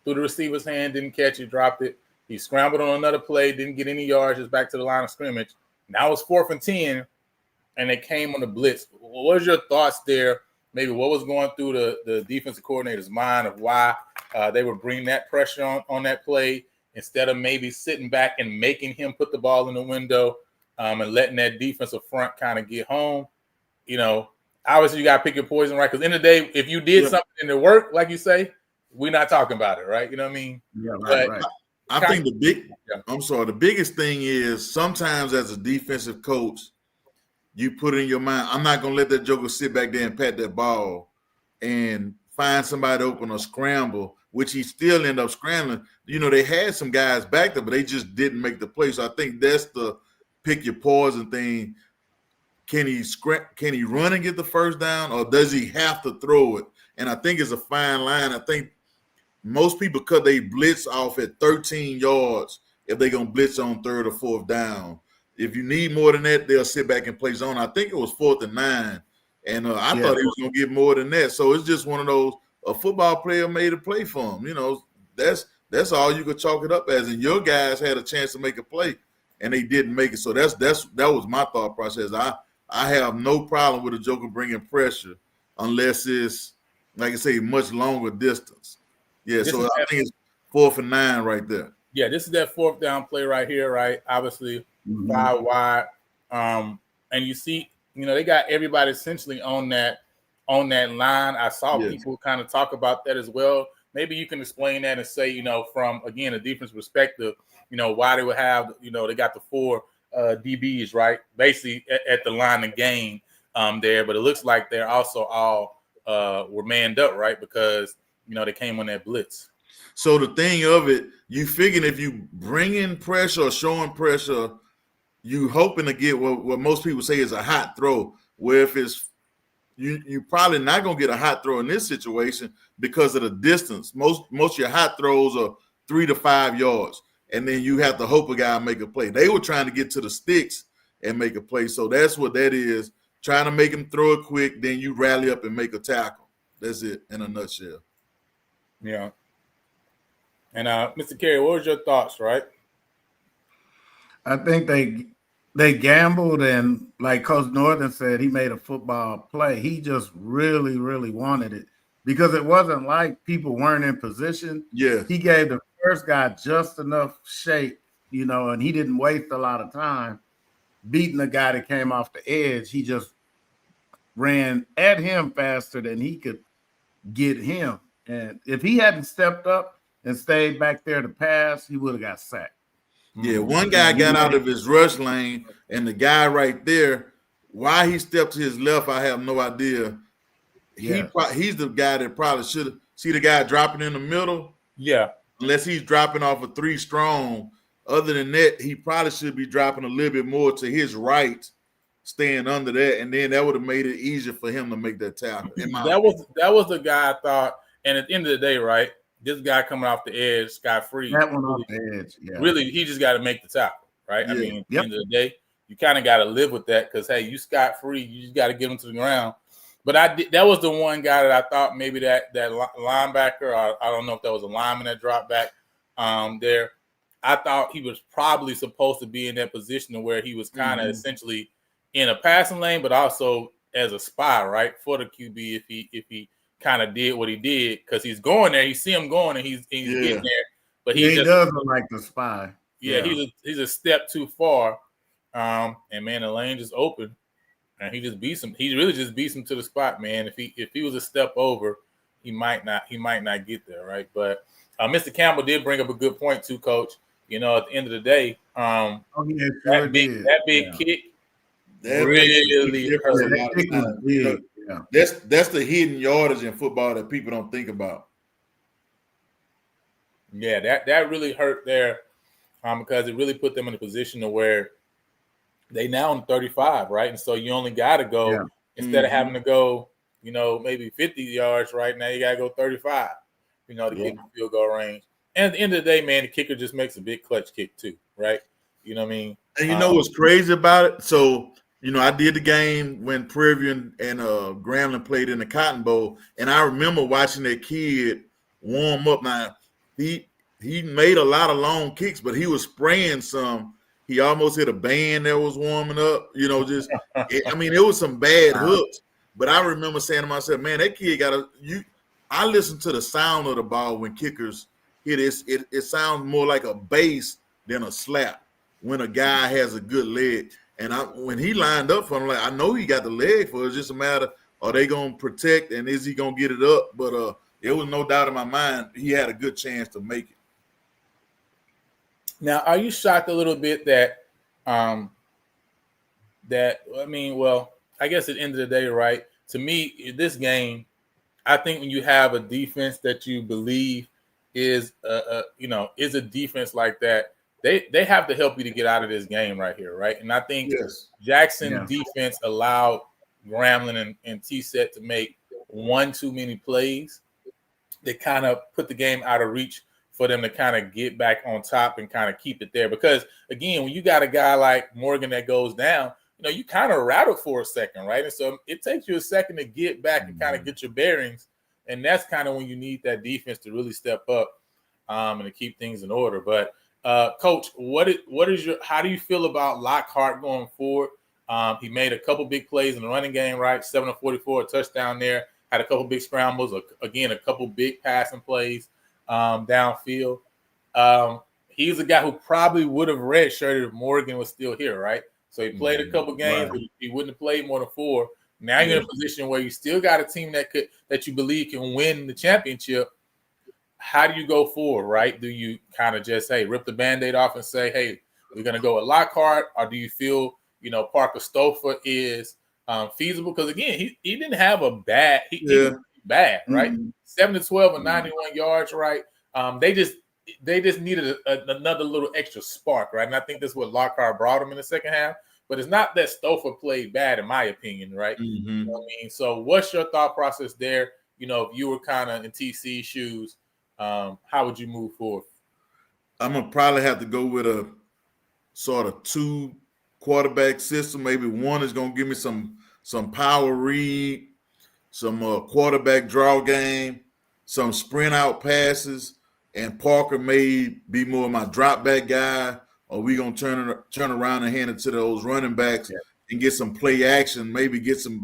through the receiver's hand, didn't catch it, dropped it. He scrambled on another play, didn't get any yards, just back to the line of scrimmage. Now it's 4th and 10, and they came on the blitz. What was your thoughts there? Maybe what was going through the defensive coordinator's mind of why they were bringing that pressure on that play instead of maybe sitting back and making him put the ball in the window and letting that defensive front kind of get home? Obviously you got to pick your poison, right? Because in the day, if you did something and it worked, like you say, we're not talking about it, right? You know what I mean? Yeah, right. I think the biggest thing is sometimes as a defensive coach, you put in your mind, I'm not gonna let that joker sit back there and pat that ball and find somebody open or scramble, which he still end up scrambling. You know, they had some guys back there, but they just didn't make the play. So I think that's the pick your poison thing. Can he run and get the first down, or does he have to throw it? And I think it's a fine line. I think most people cut they blitz off at 13 yards if they're going to blitz on third or fourth down. If you need more than that, they'll sit back and play zone. I think it was 4th and 9, and I thought he was going to get more than that. So it's just one of those, a football player made a play for him. You know, that's all you could chalk it up as. And your guys had a chance to make a play, and they didn't make it. So that was my thought process. I have no problem with a joker bringing pressure unless it's, like I say, much longer distance. Yeah, so I think it's 4th and 9 right there. Yeah, this is that 4th down play right here, right? Obviously, 5 wide. And you see, you know, they got everybody essentially on that line. I saw people kind of talk about that as well. Maybe you can explain that and say, you know, from, again, a defense perspective, you know, why they would have, you know, they got the 4 DBs, right? Basically at the line of game there. But it looks like they're also all were manned up, right? Because, you know, they came on that blitz. So the thing of it, you figuring if you bring in pressure or showing pressure, you hoping to get what most people say is a hot throw. Where if it's you probably not gonna get a hot throw in this situation because of the distance. Most of your hot throws are 3 to 5 yards, and then you have to hope a guy make a play. They were trying to get to the sticks and make a play, so that's what that is. Trying to make him throw it quick, then you rally up and make a tackle. That's it in a nutshell. Yeah. And Mr. Carey, what was your thoughts, right? I think they gambled, and like Coach Northern said, he made a football play. He just really, really wanted it because it wasn't like people weren't in position. Yeah. He gave the first guy just enough shape, you know, and he didn't waste a lot of time beating the guy that came off the edge. He just ran at him faster than he could get him. And if he hadn't stepped up and stayed back there to pass, he would have got sacked. Yeah, one guy got out of his rush lane, and the guy right there, why he stepped to his left, I have no idea. He's the guy that probably should have see the guy dropping in the middle. Yeah. Unless he's dropping off a 3 strong. Other than that, he probably should be dropping a little bit more to his right, staying under that, and then that would have made it easier for him to make that tackle. That was the guy I thought, and at the end of the day, right, this guy coming off the edge, scot-free. That one off the edge, yeah. Really, he just got to make the tackle, right? Yeah. I mean, at the end of the day, you kind of got to live with that because, hey, you scot-free. You just got to get him to the ground. But that was the one guy that I thought maybe that linebacker, I don't know if that was a lineman that dropped back there. I thought he was probably supposed to be in that position where he was kind of essentially in a passing lane, but also as a spy, right, for the QB if he kind of did what he did, because he's going there, you see him going, and he's getting there, but he does look like the spy. Yeah, he's a step too far, and man, the lane just open, and he just beats him. He really just beats him to the spot, man. If he was a step over, he might not get there, right? But Mr. Campbell did bring up a good point too, Coach. You know, at the end of the day, that big kick really hurt. That's the hidden yardage in football that people don't think about. Yeah, that really hurt there because it really put them in a position to where they now on 35, right? And so you only got to go instead of having to go, you know, maybe 50 yards right now, you got to go 35, you know, to get the field goal range. And at the end of the day, man, the kicker just makes a big clutch kick too, right? You know what I mean? And you know what's crazy about it? So, you know, I did the game when Prairie and Grambling played in the Cotton Bowl, and I remember watching that kid warm up. Now, he made a lot of long kicks, but he was spraying some. He almost hit a band that was warming up. You know, just it was some bad hooks. But I remember saying to myself, man, that kid I listen to the sound of the ball when kickers hit it. It sounds more like a bass than a slap when a guy has a good leg. And when he lined up for him, like, I know he got the leg for it. It's just a matter, are they going to protect and is he going to get it up? But there was no doubt in my mind he had a good chance to make it. Now, are you shocked a little bit that that, I mean, well, I guess at the end of the day, right? To me, this game, I think when you have a defense that you believe is is a defense like that, they have to help you to get out of this game right here, right? And I think Yes. Jackson defense allowed Grambling and T-Set to make one too many plays that kind of put the game out of reach for them to kind of get back on top and kind of keep it there. Because again, when you got a guy like Morgan that goes down, you kind of rattle for a second, right? And so it takes you a second to get back and kind of get your bearings. And that's kind of when you need that defense to really step up and to keep things in order. But Coach, how do you feel about Lockhart going forward? He made a couple big plays in the running game, right? 7 of 44, a touchdown there. Had a couple big scrambles, again, a couple big passing plays downfield. He's a guy who probably would have redshirted if Morgan was still here, right? So he played a couple games, but he wouldn't have played more than 4. Now you're in a position where you still got a team that you believe can win the championship. How do you go forward, right? Do you kind of just, rip the Band-Aid off and say, hey, we're going to go with Lockhart? Or do you feel, Parker Stouffer is feasible? Because, again, he didn't have a bad – he was bad, right? 7 to 12 and 91 yards, right? They just needed another little extra spark, right? And I think that's what Lockhart brought him in the second half. But it's not that Stouffer played bad, in my opinion, right? Mm-hmm. You know what I mean? So what's your thought process there? If you were kind of in TC shoes, how would you move forward? I'm going to probably have to go with a sort of 2 quarterback system. Maybe one is going to give me some power read, some quarterback draw game, some sprint out passes, and Parker may be more of my drop back guy. Or we gonna turn around and hand it to those running backs and get some play action, maybe get some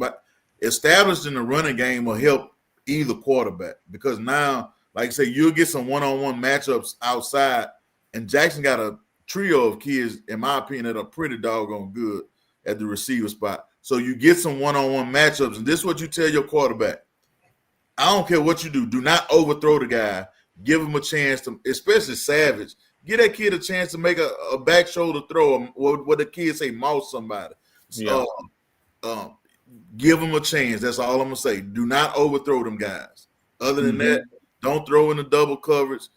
established in the running game will help either quarterback, because now, like I say, you'll get some one-on-one matchups outside, and Jackson got a trio of kids, in my opinion, that are pretty doggone good at the receiver spot. So you get some one-on-one matchups, and this is what you tell your quarterback. I don't care what you do not overthrow the guy. Give him a chance to, especially Savage. Give that kid a chance to make a back shoulder throw, what the kids say, mouse somebody. So, give them a chance. That's all I'm going to say. Do not overthrow them guys. Other than that, don't throw in the double coverage.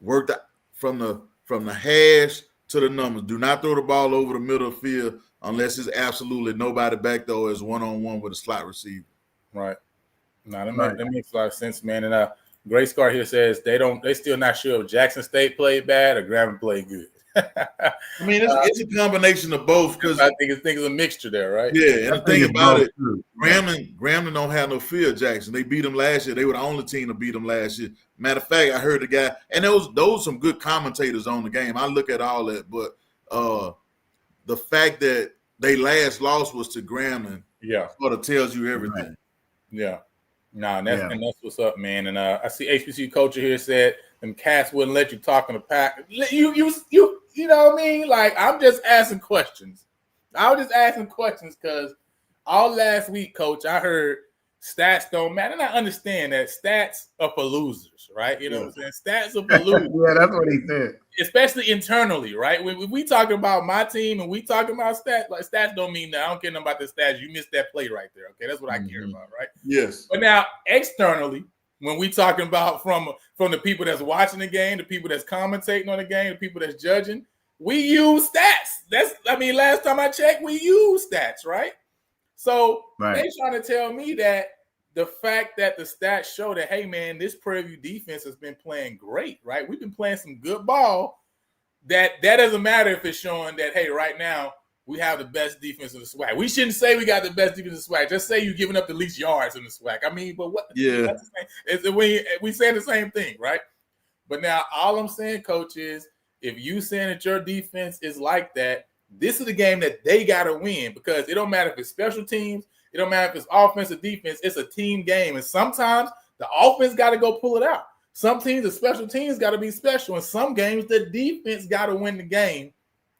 Work from the hash to the numbers. Do not throw the ball over the middle of the field unless it's absolutely nobody back there or is one-on-one with a slot receiver. Right. No, that makes a lot of sense, man. And Gray Scar here says they still not sure if Jackson State played bad or Grambling played good. I mean, it's a combination of both, because I think it's a mixture there, right? Yeah, and the thing about it, Grambling don't have no fear of Jackson. They beat them last year. They were the only team to beat them last year. Matter of fact, I heard the guy, and those some good commentators on the game. I look at all that, but the fact that they last loss was to Grambling, sort of tells you everything. Right. Yeah. And that's what's up, man. And I see HBCU coach here said them cats wouldn't let you talk in the pack. You know what I mean? Like, I'm just asking questions. I was just asking questions because all last week, coach, I heard stats don't matter. And I understand that stats are for losers, right? You know what I'm saying? Stats are for losers. Yeah, that's what he said. Especially internally, right? When we talking about my team and we talking about stats, like, stats don't mean that. I don't care nothing about the stats. You missed that play right there. Okay, that's what I care about, right? Yes. But now externally, when we talking about from the people that's watching the game, the people that's commentating on the game, the people that's judging, we use stats. Last time I checked, we use stats, right? So they trying to tell me that the fact that the stats show that, hey, man, this Prairie View defense has been playing great, right? We've been playing some good ball. That doesn't matter if it's showing that, hey, right now we have the best defense in the SWAC. We shouldn't say we got the best defense in the SWAC. Just say you're giving up the least yards in the SWAC. I mean, but what? Yeah. We saying the same thing, right? But now all I'm saying, coach, is if you saying that your defense is like that, this is the game that they got to win, because it don't matter if it's special teams. It don't matter if it's offense or defense. It's a team game. And sometimes the offense got to go pull it out. Some teams, the special teams got to be special. In some games, the defense got to win the game.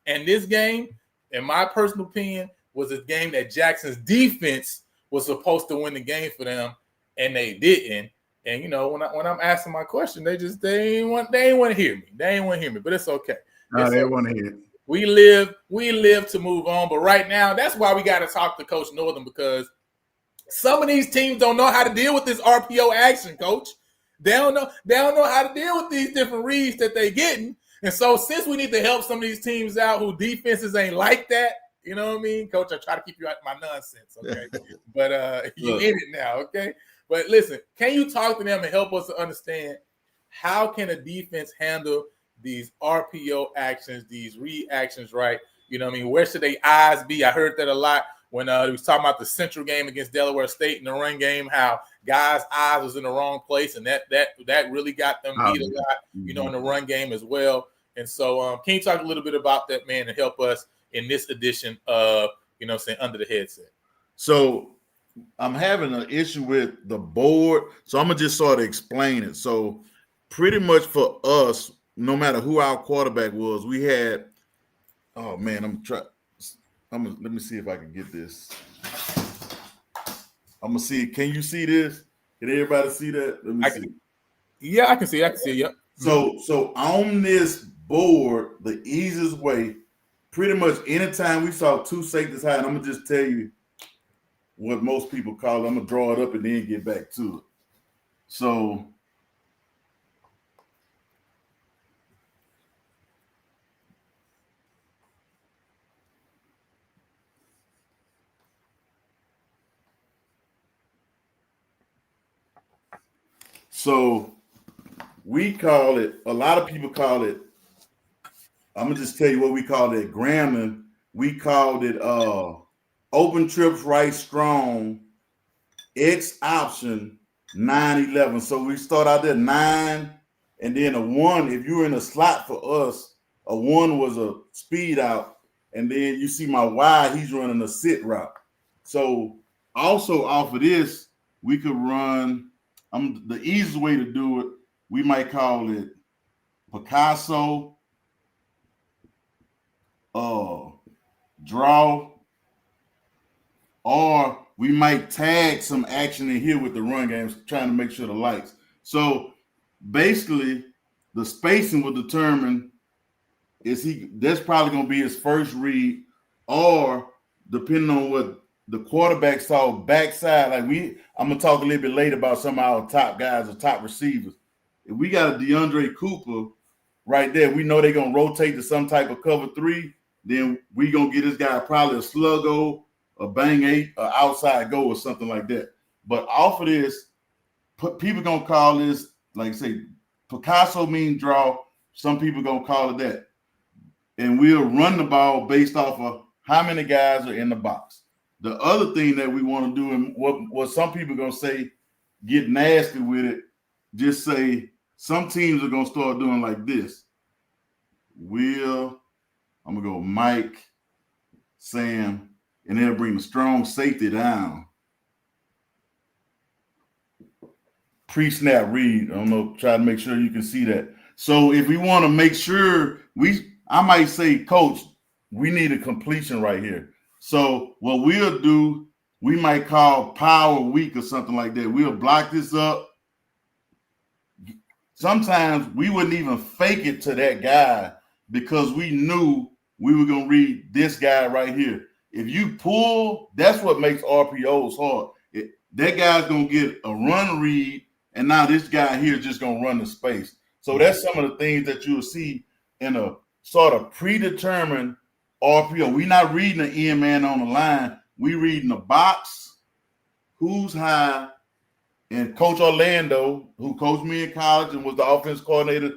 And this game, in my personal opinion, was a game that Jackson's defense was supposed to win the game for them, and they didn't. And, when I'm asking my question, they ain't want to hear me. They ain't want to hear me, but it's okay. No, they want to hear it. We live to move on. But right now, that's why we got to talk to Coach Northern, because some of these teams don't know how to deal with this RPO action, Coach. They don't know how to deal with these different reads that they getting. And so since we need to help some of these teams out who defenses ain't like that, you know what I mean? Coach, I try to keep you out of my nonsense, okay? But you in it now, okay? But listen, can you talk to them and help us to understand how can a defense handle these RPO actions, these read actions, right? You know what I mean? Where should their eyes be? I heard that a lot when he was talking about the Central game against Delaware State in the run game, how guys' eyes was in the wrong place, and that really got them beat a lot, you know, in the run game as well. And so can you talk a little bit about that, man, and help us in this edition of, you know, saying Under the Headset? So I'm having an issue with the board, so I'm gonna just sort of explain it. So pretty much for us, no matter who our quarterback was, we had, oh man, let me see if I can get this. I'm gonna see. Can you see this? Can everybody see that? Let me see. Yeah, I can see. Yep. So on this board, the easiest way, pretty much anytime we saw two safeties high, and I'm gonna just tell you what most people call it. I'm gonna draw it up and then get back to it. So we call it, a lot of people call it, I'm going to just tell you what we called it at Grambling. We called it open trips right strong, X option 9-11. So we start out there 9 and then a 1. If you were in a slot for us, a 1 was a speed out. And then you see my Y, he's running a sit route. So also off of this, we could run, the easiest way to do it, we might call it Picasso, draw, or we might tag some action in here with the run games, trying to make sure the lights. So basically, the spacing will determine that's probably going to be his first read, or depending on what the quarterback saw backside. I'm gonna talk a little bit later about some of our top guys or top receivers. If we got a DeAndre Cooper right there, we know they're gonna rotate to some type of cover 3. Then we gonna get this guy probably a sluggo, a bang 8, an outside go, or something like that. But off of this, people gonna call this, like I say, Picasso mean draw. Some people gonna call it that, and we'll run the ball based off of how many guys are in the box. The other thing that we want to do, and what some people are gonna say, get nasty with it, just say some teams are gonna start doing like this. I'm gonna go Mike, Sam, and they'll bring the strong safety down. Pre-snap read. I don't know, try to make sure you can see that. So if we want to make sure, I might say, Coach, we need a completion right here. So what we'll do, we might call power weak or something like that. We'll block this up. Sometimes we wouldn't even fake it to that guy because we knew we were going to read this guy right here. If you pull, that's what makes RPOs hard. That guy's going to get a run read, and now this guy here is just going to run the space. So that's some of the things that you'll see in a sort of predetermined RPO. We're not reading an end man on the line. We reading the box, who's high, and Coach Orlando, who coached me in college and was the offense coordinator,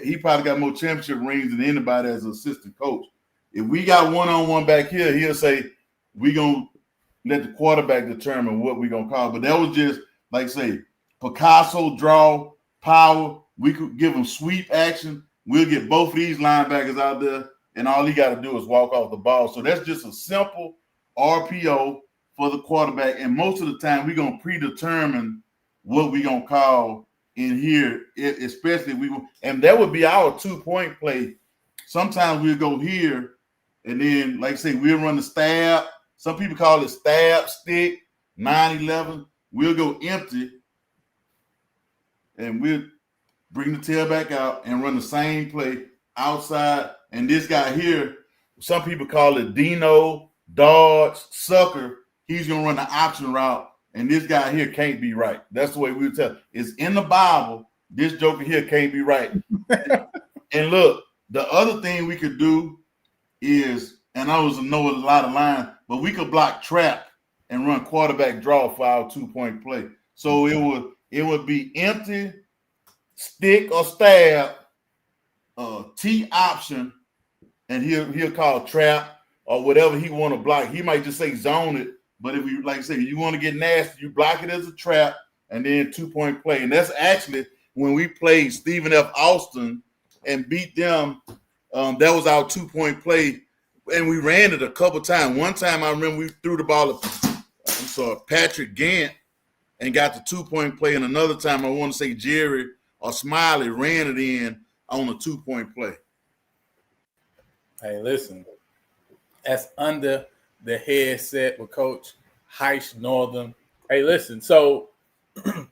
he probably got more championship rings than anybody as an assistant coach. If we got one-on-one back here, he'll say, we're going to let the quarterback determine what we're going to call. But that was just, like say, Picasso, draw, power. We could give him sweep action. We'll get both of these linebackers out there, and all he got to do is walk off the ball. So that's just a simple RPO for the quarterback. And most of the time, we're going to predetermine what we're going to call in here, especially and that would be our 2-point play. Sometimes we'll go here, and then, like I say, we'll run the stab. Some people call it stab, stick, 9-11. We'll go empty, and we'll bring the tailback out and run the same play outside. And this guy here, some people call it Dino, Dodge, Sucker. He's gonna run the option route, and this guy here can't be right. That's the way we would tell. It's in the Bible. This joker here can't be right. And look, the other thing we could do is, and I was know a lot of lines, but we could block trap and run quarterback draw for our 2-point play. So it would be empty, stick or stab, T option, and he'll call trap or whatever he want to block. He might just say zone it, but if you, like I said, you want to get nasty, you block it as a trap and then 2-point play. And that's actually when we played Stephen F. Austin and beat them. That was our 2-point play, and we ran it a couple times. One time I remember we threw the ball at Patrick Gant and got the 2-point play, and another time I want to say Jerry or Smiley ran it in on a 2-point play. Hey, listen, that's under the headset with Coach Heish Northern. Hey, listen, so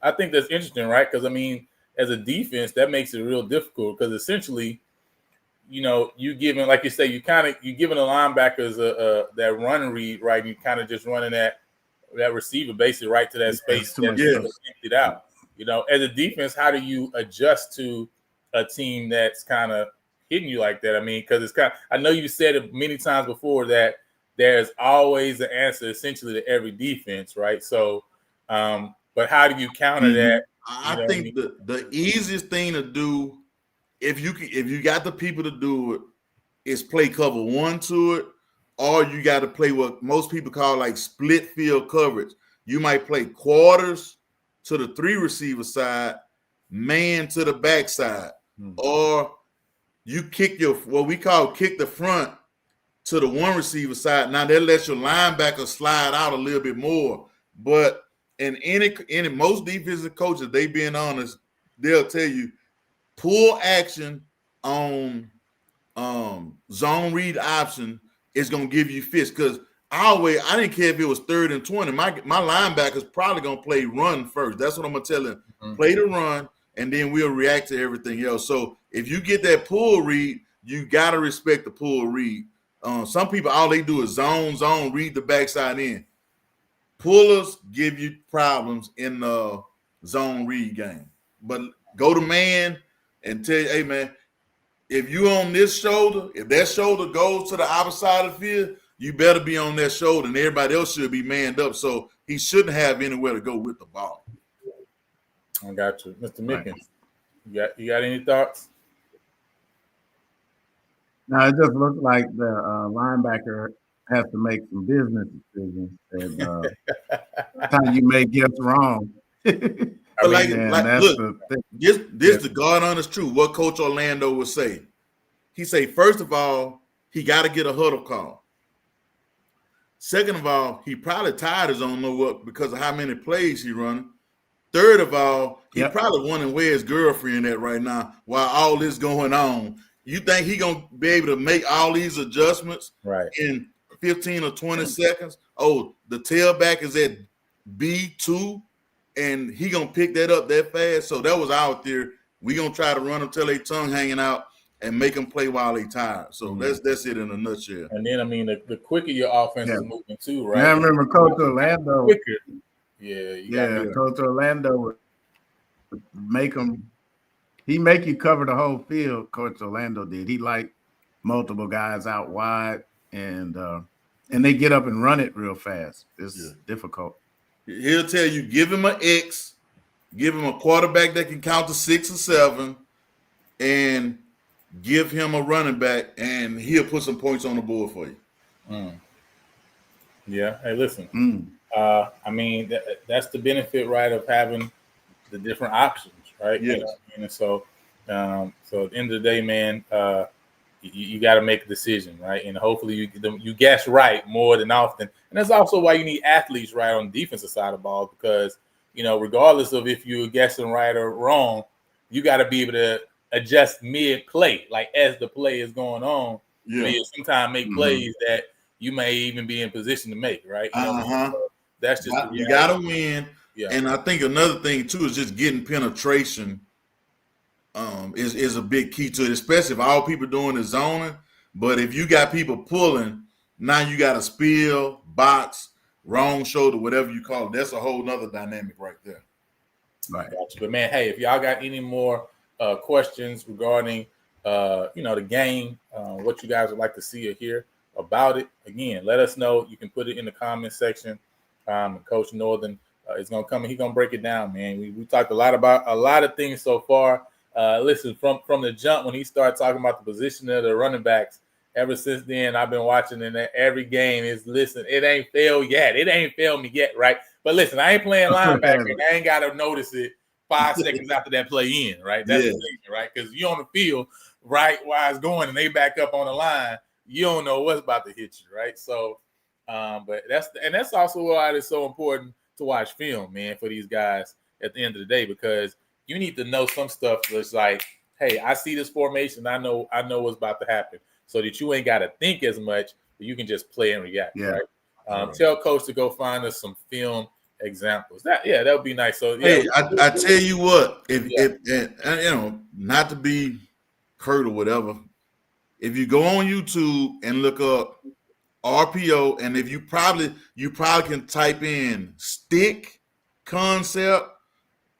I think that's interesting, right? Because, I mean, as a defense, that makes it real difficult because essentially, you know, you giving, like you say, you giving the linebackers that run read, right? You kind of just running that receiver basically right to that space that emptied out. You know, as a defense, how do you adjust to a team that's kind of hitting you like that? I mean, because it's kind of, I know you said it many times before that there's always an answer essentially to every defense, right? So, but how do you counter that? I think the easiest thing to do, if you got the people to do it, is play cover 1 to it, or you got to play what most people call like split field coverage. You might play quarters to the 3 receiver side, man to the back side, or you kick what we call kick the front to the 1 receiver side. Now that lets your linebacker slide out a little bit more, but in any most defensive coaches, they being honest, they'll tell you pull action on zone read option is gonna give you fits. Because I didn't care if it was 3rd and 20. My linebacker's probably gonna play run first. That's what I'm gonna tell him. Play the run, and then we'll react to everything else. So if you get that pull read, you gotta respect the pull read. Some people all they do is zone, read the backside in. Pullers give you problems in the zone read game. But go to man and tell you, hey, man, if you on this shoulder, if that shoulder goes to the opposite side of the field, you better be on that shoulder, and everybody else should be manned up. So he shouldn't have anywhere to go with the ball. I got you. Mr. Mickens, you got any thoughts? No, it just looks like the linebacker has to make some business decisions. And sometimes you may guess wrong. Look, this the God honest truth. What Coach Orlando would say. He say, first of all, he got to get a huddle call. Second of all, he probably tired his own work because of how many plays he running. Third of all, he probably wondering where his girlfriend at right now while all this going on. You think he gonna be able to make all these adjustments in 15 or 20 seconds? Oh, the tailback is at B2, and he gonna pick that up that fast. So that was our theory. We gonna try to run them till they tongue hanging out and make them play while they tired. So that's it in a nutshell. And then I mean the quicker your offense is moving too, right? I remember Coach Orlando. Quicker. Coach Orlando would make them. He make you cover the whole field. Coach Orlando did. He liked multiple guys out wide, and they get up and run it real fast. It's difficult. He'll tell you, give him an X, give him a quarterback that can count to 6 or 7, and give him a running back, and he'll put some points on the board for you. Yeah. Hey, listen. I mean, that's the benefit, right, of having the different options, right? Yes. You know what I mean? And so at the end of the day, man, you got to make a decision, right? And hopefully you guess right more than often. And that's also why you need athletes, right, on the defensive side of the ball, because, you know, regardless of if you're guessing right or wrong, you got to be able to adjust mid-play, like as the play is going on. You sometimes make plays that you may even be in position to make, right? You know, so that's just you got to win. Yeah. And I think another thing too is just getting penetration is a big key to it, especially if all people doing is zoning. But if you got people pulling, now you got a spill, box, wrong shoulder, whatever you call it. That's a whole nother dynamic right there. Right. Gotcha. But man, hey, if y'all got any more questions regarding the game, what you guys would like to see or hear about it, again, let us know. You can put it in the comment section. Coach Northern is gonna come and he's gonna break it down, man. We talked a lot about a lot of things so far. Listen, from the jump when he started talking about the position of the running backs. Ever since then, I've been watching, and every game is it ain't failed yet. It ain't failed me yet, right? But listen, I ain't playing linebacker. And I ain't got to notice it 5 seconds after that play in, right? That's the thing, right? Because you on the field, right, while it's going, and they back up on the line, you don't know what's about to hit you, right? So, but that's also why it's so important to watch film, man, for these guys at the end of the day, because you need to know some stuff that's like, hey, I see this formation, I know what's about to happen, so that you ain't got to think as much, but you can just play and react, right? Tell coach to go find us some film examples. That would be nice. So hey, I tell you what, if not to be curt or whatever, if you go on YouTube and look up RPO, and if you probably can type in stick concept,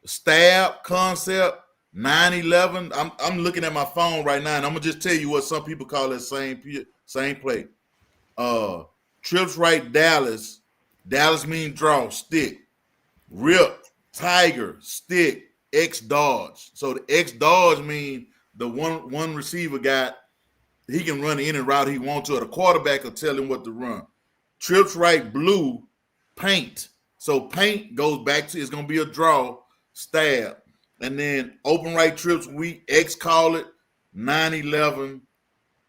stab concept, 9-11. I'm looking at my phone right now, and I'm gonna just tell you what some people call that same play. Trips right, Dallas. Dallas means draw, stick. Rip, tiger, stick, X dodge. So the X dodge mean the one receiver he can run any route he wants to, or the quarterback will tell him what to run. Trips right, blue, paint. So paint goes back to, it's going to be a draw, stab. And then open right trips, we X call it, 9-11,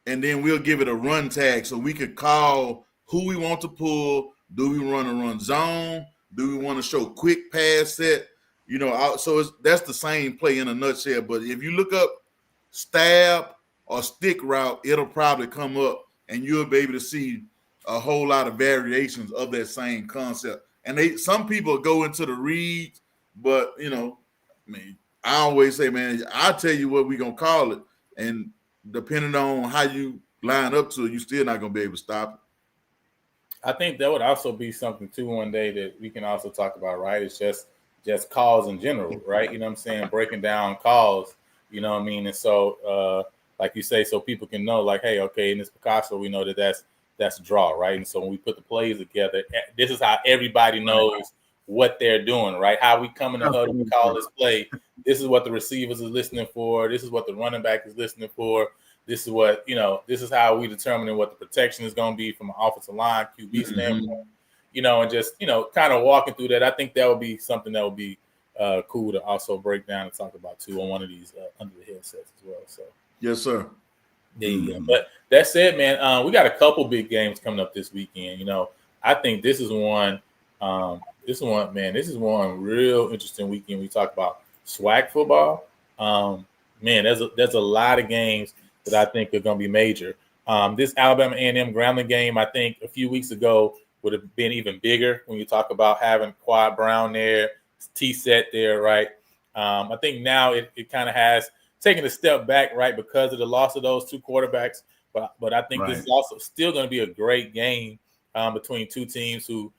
and then we'll give it a run tag so we could call who we want to pull. Do we want to run zone? Do we want to show quick pass set? So that's the same play in a nutshell. But if you look up stab or stick route, it'll probably come up, and you'll be able to see a whole lot of variations of that same concept. And some people go into the reads, but I always say, man, I'll tell you what we're gonna call it, and depending on how you line up to it, you're still not gonna be able to stop it. I think that would also be something too one day that we can also talk about, right? It's just calls in general, right? You know what I'm saying? Breaking down calls, you know what I mean? And so like you say, so people can know, like, hey, okay, in this Picasso, we know that's a draw, right? And so when we put the plays together, this is how everybody knows what they're doing, right? How we come in the huddle, we call this play. This is what the receivers is listening for. This is what the running back is listening for. This is what, this is how we determine what the protection is going to be from an offensive line, QB standpoint, and just, kind of walking through that. I think that would be something that would be cool to also break down and talk about too on one of these under the headsets as well. So, yes, sir. There you go. But that said, man, we got a couple big games coming up this weekend. I think this is one. This is one real interesting weekend. We talk about SWAC football. Man, there's a lot of games that I think are going to be major. This Alabama A&M Grambling game, I think a few weeks ago would have been even bigger when you talk about having Quad Brown there, T-Set there, right? I think now it kind of has taken a step back, right, because of the loss of those two quarterbacks. But I think this is also still going to be a great game between two teams who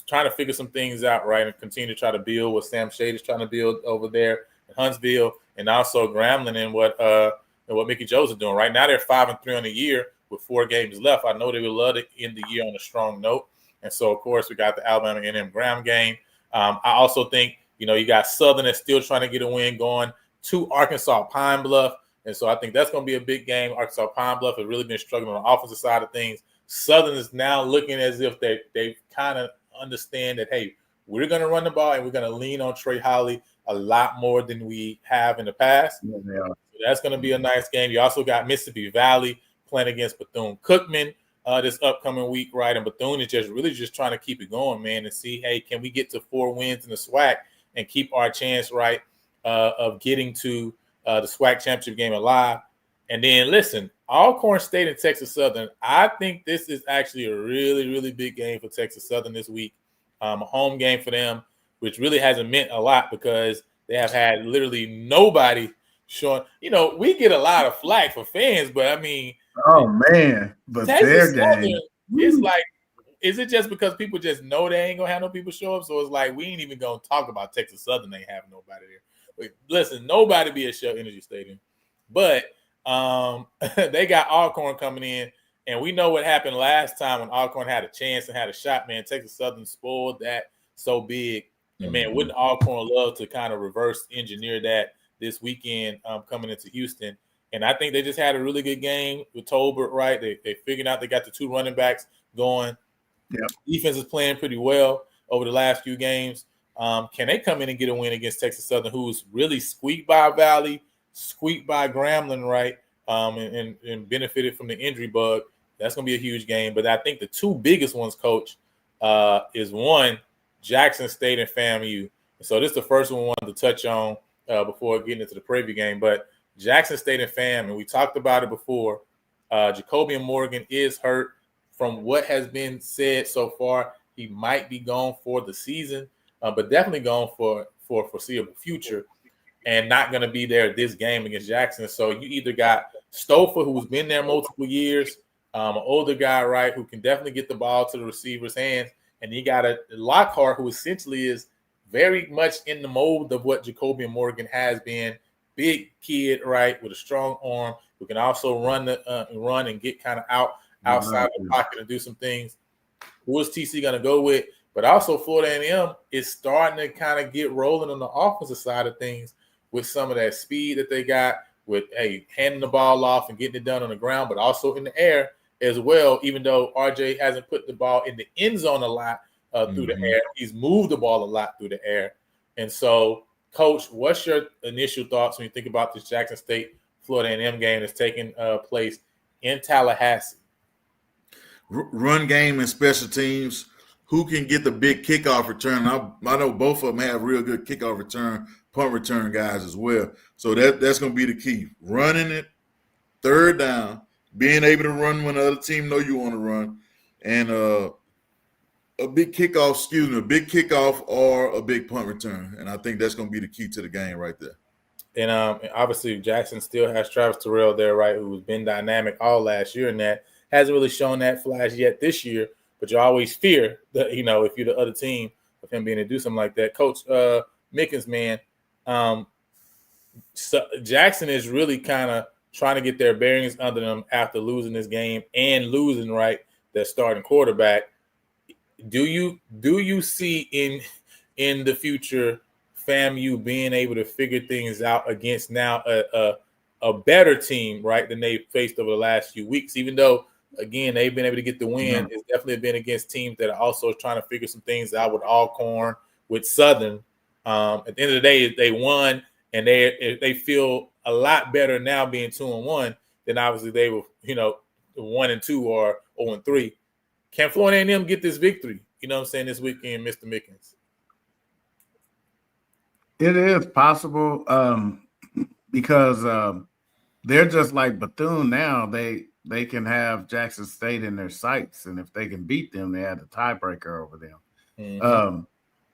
trying to figure some things out, right, and continue to try to build what Sam Shade is trying to build over there in Huntsville, and also Grambling and what Mickey Joes are doing. Right now they're 5-3 on the year with 4 games left. I know they would love to end the year on a strong note. And so, of course, we got the Alabama A&M Graham game. I also think, you got Southern that's still trying to get a win going to Arkansas Pine Bluff. And so I think that's going to be a big game. Arkansas Pine Bluff has really been struggling on the offensive side of things. Southern is now looking as if they kind of understand that, hey, we're going to run the ball and we're going to lean on Trey Holly a lot more than we have in the past. Yeah. So that's going to be a nice game. You also got Mississippi Valley playing against Bethune-Cookman this upcoming week, right? And Bethune is just trying to keep it going, man, and see, hey, can we get to 4 wins in the SWAC and keep our chance, right, of getting to the SWAC championship game alive. And then, listen, Alcorn State and Texas Southern, I think this is actually a really, really big game for Texas Southern this week. A home game for them, which really hasn't meant a lot because they have had literally nobody showing. We get a lot of flack for fans, but I mean, oh man, but Texas their Southern, game. it's like, is it just because people just know they ain't gonna have no people show up? So it's like we ain't even gonna talk about Texas Southern. They have nobody there. But listen, nobody be at Shell Energy Stadium, but they got Alcorn coming in, and we know what happened last time when Alcorn had a chance and had a shot. Man, Texas Southern spoiled that so big, and man, wouldn't Alcorn love to kind of reverse engineer that this weekend coming into Houston? And I think they just had a really good game with Tolbert, right? They figured out they got the 2 running backs going. Yep. Defense is playing pretty well over the last few games. Can they come in and get a win against Texas Southern, who's really squeaked by Valley, squeaked by Grambling, right? And benefited from the injury bug. That's going to be a huge game. But I think the 2 biggest ones, Coach, is one, Jackson State and FAMU. So this is the first one we wanted to touch on before getting into the preview game. But Jackson State and FAM, and we talked about it before. Jacobian Morgan is hurt. From what has been said so far, he might be gone for the season, but definitely gone for a foreseeable future, and not going to be there this game against Jackson. So you either got Stouffer, who's been there multiple years, an older guy, right, who can definitely get the ball to the receiver's hands, and you got a Lockhart, who essentially is very much in the mold of what Jacobian Morgan has been. Big kid, right, with a strong arm, who can also run and get kind of outside the pocket and do some things. Who is TC going to go with? But also Florida A&M is starting to kind of get rolling on the offensive side of things with some of that speed that they got with, handing the ball off and getting it done on the ground, but also in the air as well, even though RJ hasn't put the ball in the end zone a lot through the air. He's moved the ball a lot through the air. And so, Coach, what's your initial thoughts when you think about this Jackson State Florida A&M game that's taking place in Tallahassee? Run game and special teams. Who can get the big kickoff return? I know both of them have real good kickoff return, punt return guys as well. So that's going to be the key. Running it, third down, being able to run when the other team know you want to run, and a big kickoff or a big punt return. And I think that's going to be the key to the game right there. And obviously Jackson still has Travis Terrell there, right, who's been dynamic all last year, and that hasn't really shown that flash yet this year. But you always fear that, if you're the other team, of him being able to do something like that. Coach Mickens, man, so Jackson is really kind of trying to get their bearings under them after losing this game and losing, right, their starting quarterback. Do you see in the future FAMU being able to figure things out against now a better team, right, than they faced over the last few weeks? Even though, again, they've been able to get the win, it's definitely been against teams that are also trying to figure some things out with Alcorn, with Southern. At the end of the day, they won, and they feel a lot better now being 2-1 than obviously they were, 1-2 or 0-3. Can Florida A&M get this victory? This weekend, Mr. Mickens? It is possible because they're just like Bethune now. They can have Jackson State in their sights, and if they can beat them, they have the tiebreaker over them. Mm-hmm.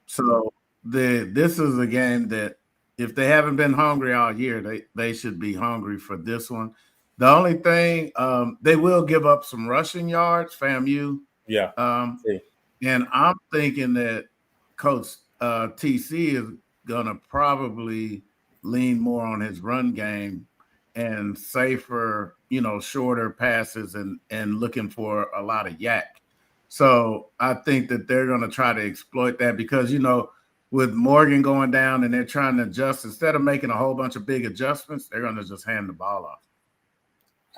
So this is a game that if they haven't been hungry all year, they should be hungry for this one. The only thing, they will give up some rushing yards, FAMU. Yeah. And I'm thinking that Coach TC is going to probably lean more on his run game and safer, shorter passes and looking for a lot of yak. So I think that they're going to try to exploit that because, with Morgan going down and they're trying to adjust, instead of making a whole bunch of big adjustments, they're going to just hand the ball off.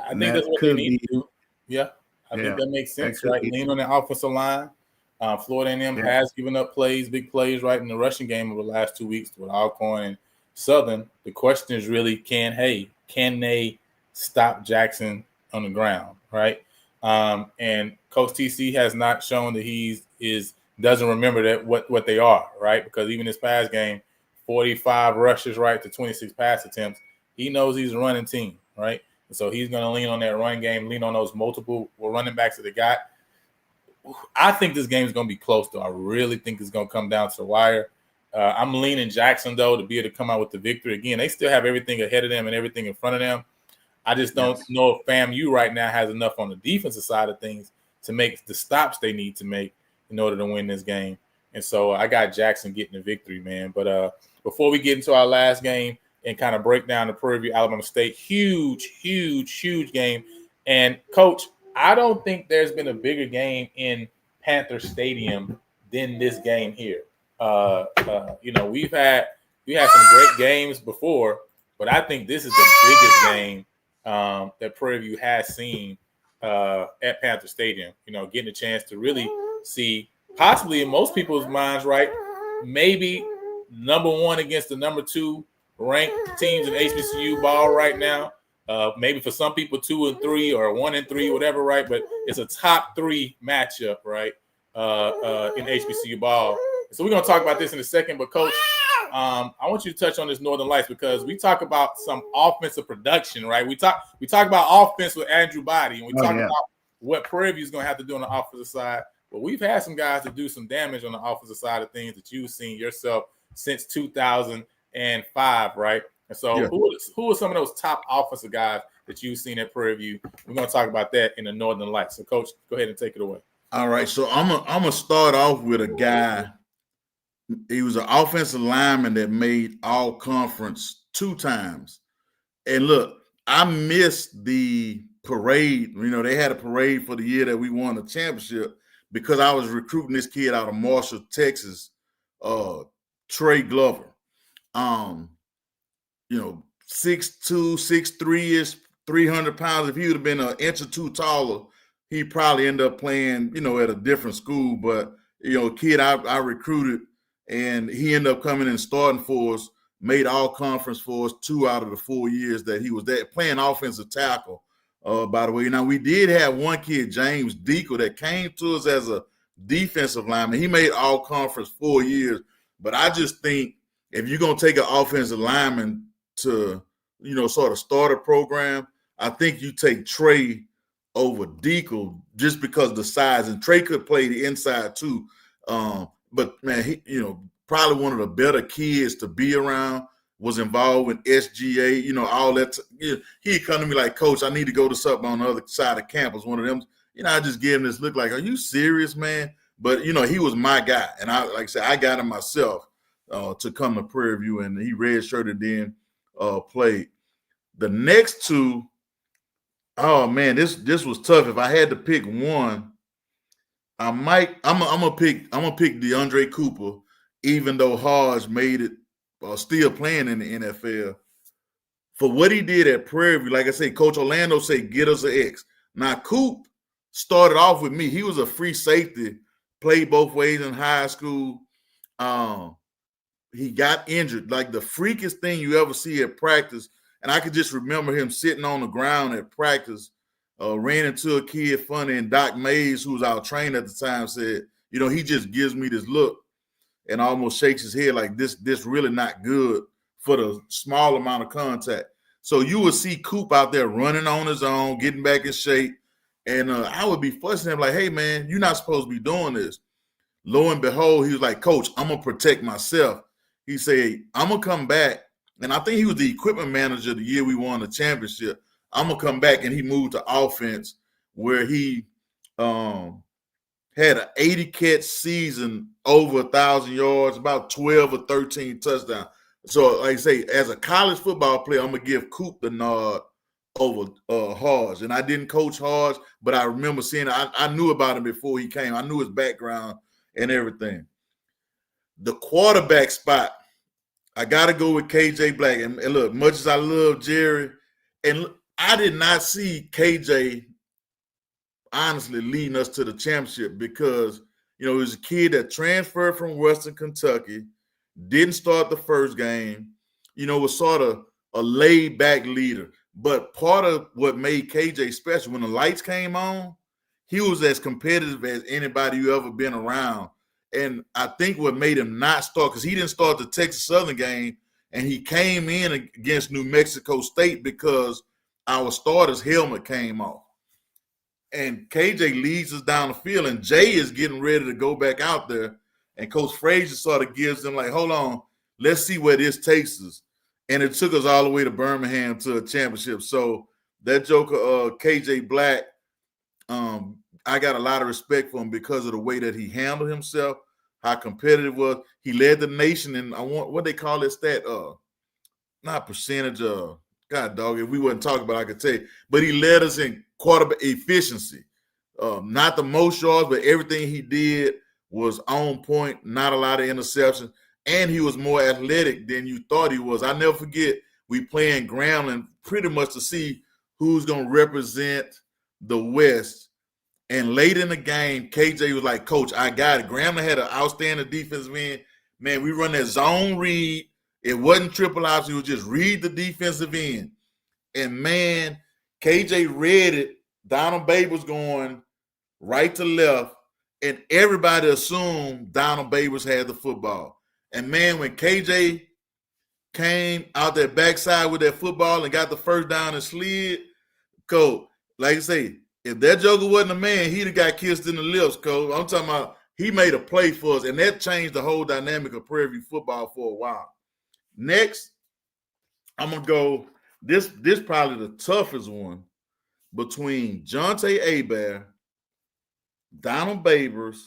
I think that's what they need to do. Yeah, I think that makes sense, right? Lean on the offensive line. Florida A&M has given up big plays, right, in the rushing game over the last 2 weeks with Alcorn and Southern. The question is really, can they stop Jackson on the ground, right? And Coach TC has not shown that he doesn't remember that what they are, right? Because even this past game, 45 rushes, right, to 26 pass attempts. He knows he's a running team, right? And so he's going to lean on that run game, lean on those multiple running backs that they got. I think this game is going to be close, though. I really think it's going to come down to the wire. I'm leaning Jackson, though, to be able to come out with the victory. Again, they still have everything ahead of them and everything in front of them. I just don't know if FAMU right now has enough on the defensive side of things to make the stops they need to make in order to win this game. And so I got Jackson getting the victory, man. But before we get into our last game and kind of break down the Prairie View Alabama State, huge game. And, Coach, I don't think there's been a bigger game in Panther Stadium than this game here. We had some great games before, but I think this is the biggest game that Prairie View has seen at Panther Stadium. Getting a chance to really see, possibly in most people's minds, right, maybe number one against the number two ranked teams in HBCU ball right now. Maybe for some people 2 and 3 or 1 and 3, whatever, right? But it's a top 3 matchup, right, in HBCU ball. So we're going to talk about this in a second. But, Coach, I want you to touch on this Northern Lights because we talk about some offensive production, right? We talk about offense with Andrew Body, and we talk about what Prairie View is going to have to do on the offensive side. But we've had some guys that do some damage on the offensive side of things that you've seen yourself since 2005, right? And so who are some of those top offensive guys that you've seen at Prairie View? We're going to talk about that in the Northern Lights. So, Coach, go ahead and take it away. All right, so I'm gonna start off with a guy. He was an offensive lineman that made all conference 2 times. And look, I missed the parade. They had a parade for the year that we won the championship because I was recruiting this kid out of Marshall, Texas, Trey Glover. 6'2", 6'3", 300 pounds. If he would have been an inch or 2 taller, he'd probably end up playing, at a different school. But, kid I recruited, and he ended up coming and starting for us, made all conference for us 2 out of the 4 years that he was there, playing offensive tackle, by the way. Now, we did have one kid, James Deacle, that came to us as a defensive lineman. He made all conference 4 years. But I just think if you're going to take an offensive lineman to, sort of start a program, I think you take Trey over Deacle just because of the size. And Trey could play the inside too. But man, he, probably one of the better kids to be around, was involved with SGA, all that. He'd come to me like, Coach, I need to go to something on the other side of campus. One of them, I just gave him this look like, are you serious, man? But, he was my guy. And I got him myself to come to Prairie View, and he redshirted then played. The next 2, oh man, this was tough. If I had to pick one, I'm gonna pick DeAndre Cooper, even though Hodge made it still playing in the NFL. For what he did at Prairie View, like I say, Coach Orlando said, get us an X. Now, Coop started off with me. He was a free safety, played both ways in high school. He got injured, like the freakiest thing you ever see at practice. And I could just remember him sitting on the ground at practice, ran into a kid funny, and Doc Mays, who was our trainer at the time, said, he just gives me this look and almost shakes his head like this really not good for the small amount of contact. So you would see Coop out there running on his own, getting back in shape. And I would be fussing him like, hey, man, you're not supposed to be doing this. Lo and behold, he was like, Coach, I'm going to protect myself. He said, I'm going to come back. And I think he was the equipment manager the year we won the championship. I'm going to come back, and he moved to offense where he had an 80-catch season, over 1,000 yards, about 12 or 13 touchdowns. So, like I say, as a college football player, I'm going to give Coop the nod over Hodge. And I didn't coach Hodge, but I remember seeing it. I knew about him before he came. I knew his background and everything. The quarterback spot, I got to go with KJ Black. And look, much as I love Jerry, and I did not see KJ honestly leading us to the championship because, he was a kid that transferred from Western Kentucky, didn't start the first game, was sort of a laid-back leader. But part of what made KJ special, when the lights came on, he was as competitive as anybody you ever been around. And I think what made him not start, because he didn't start the Texas Southern game, and he came in against New Mexico State because our starter's helmet came off. And KJ leads us down the field, and Jay is getting ready to go back out there. And Coach Frazier sort of gives them like, hold on, let's see where this takes us. And it took us all the way to Birmingham to a championship. So that joker, KJ Black, I got a lot of respect for him because of the way that he handled himself, how competitive was. He led the nation in, what they call this stat, not percentage of, God dog, if we wouldn't talk about it, I could tell you. But he led us in quarterback efficiency. Not the most yards, but everything he did was on point, not a lot of interceptions. And he was more athletic than you thought he was. I never forget, we playing Grambling pretty much to see who's going to represent the West. And late in the game, KJ was like, Coach, I got it. Grambling had an outstanding defensive end. Man, we run that zone read. It wasn't triple option. It was just read the defensive end. And, man, KJ read it. Donald Babe was going right to left, and everybody assumed Donald Babers had the football. And, man, when KJ came out that backside with that football and got the first down and slid, Coach, like I say, if that joker wasn't a man, he'd have got kissed in the lips, Coach. I'm talking about he made a play for us, and that changed the whole dynamic of Prairie View football for a while. Next, I'm going to go, this probably the toughest one between Jonte Hebert, Donald Babers,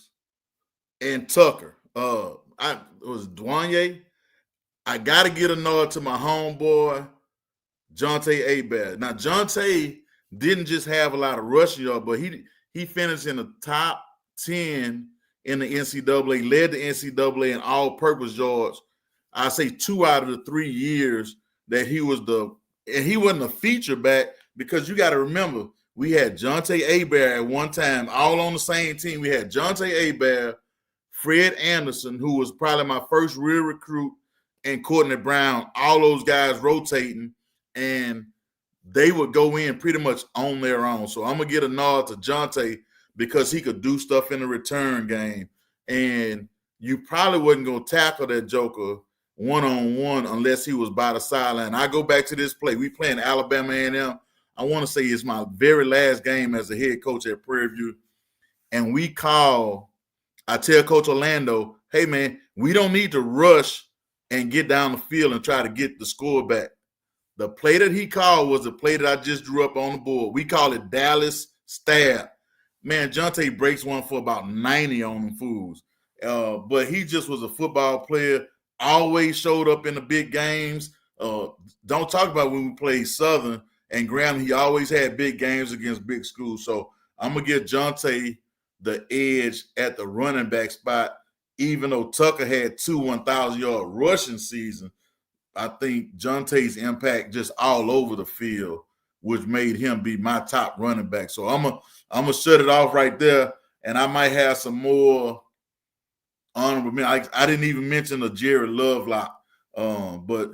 and Tucker. It was Dwanye. I got to get a nod to my homeboy, Jonte Hebert. Now, Jonte didn't just have a lot of rushing yards, but he finished in the top 10 in the NCAA, led the NCAA in all-purpose yards. I say 2 out of the 3 years that he was and he wasn't a feature back, because you got to remember, we had Jonte Hebert at one time, all on the same team. We had Jonte Hebert, Fred Anderson, who was probably my first real recruit, and Courtney Brown, all those guys rotating, and they would go in pretty much on their own. So I'm going to get a nod to Jonte because he could do stuff in the return game. And you probably wasn't going to tackle that joker one-on-one unless he was by the sideline. I go back to this play. We playing Alabama A&M. I want to say it's my very last game as a head coach at Prairie View. And I tell Coach Orlando, hey, man, we don't need to rush and get down the field and try to get the score back. The play that he called was the play that I just drew up on the board. We call it Dallas Stab. Man, Jonte breaks one for about 90 on them fools. But he just was a football player, always showed up in the big games. Don't talk about when we played Southern and Graham, he always had big games against big schools. So I'm going to give Jonte the edge at the running back spot, even though Tucker had 2 1,000-yard rushing seasons. I think Jonte's impact just all over the field, which made him be my top running back. So I'm gonna shut it off right there, and I might have some more honorable mention. I didn't even mention the Jared Lovelock, but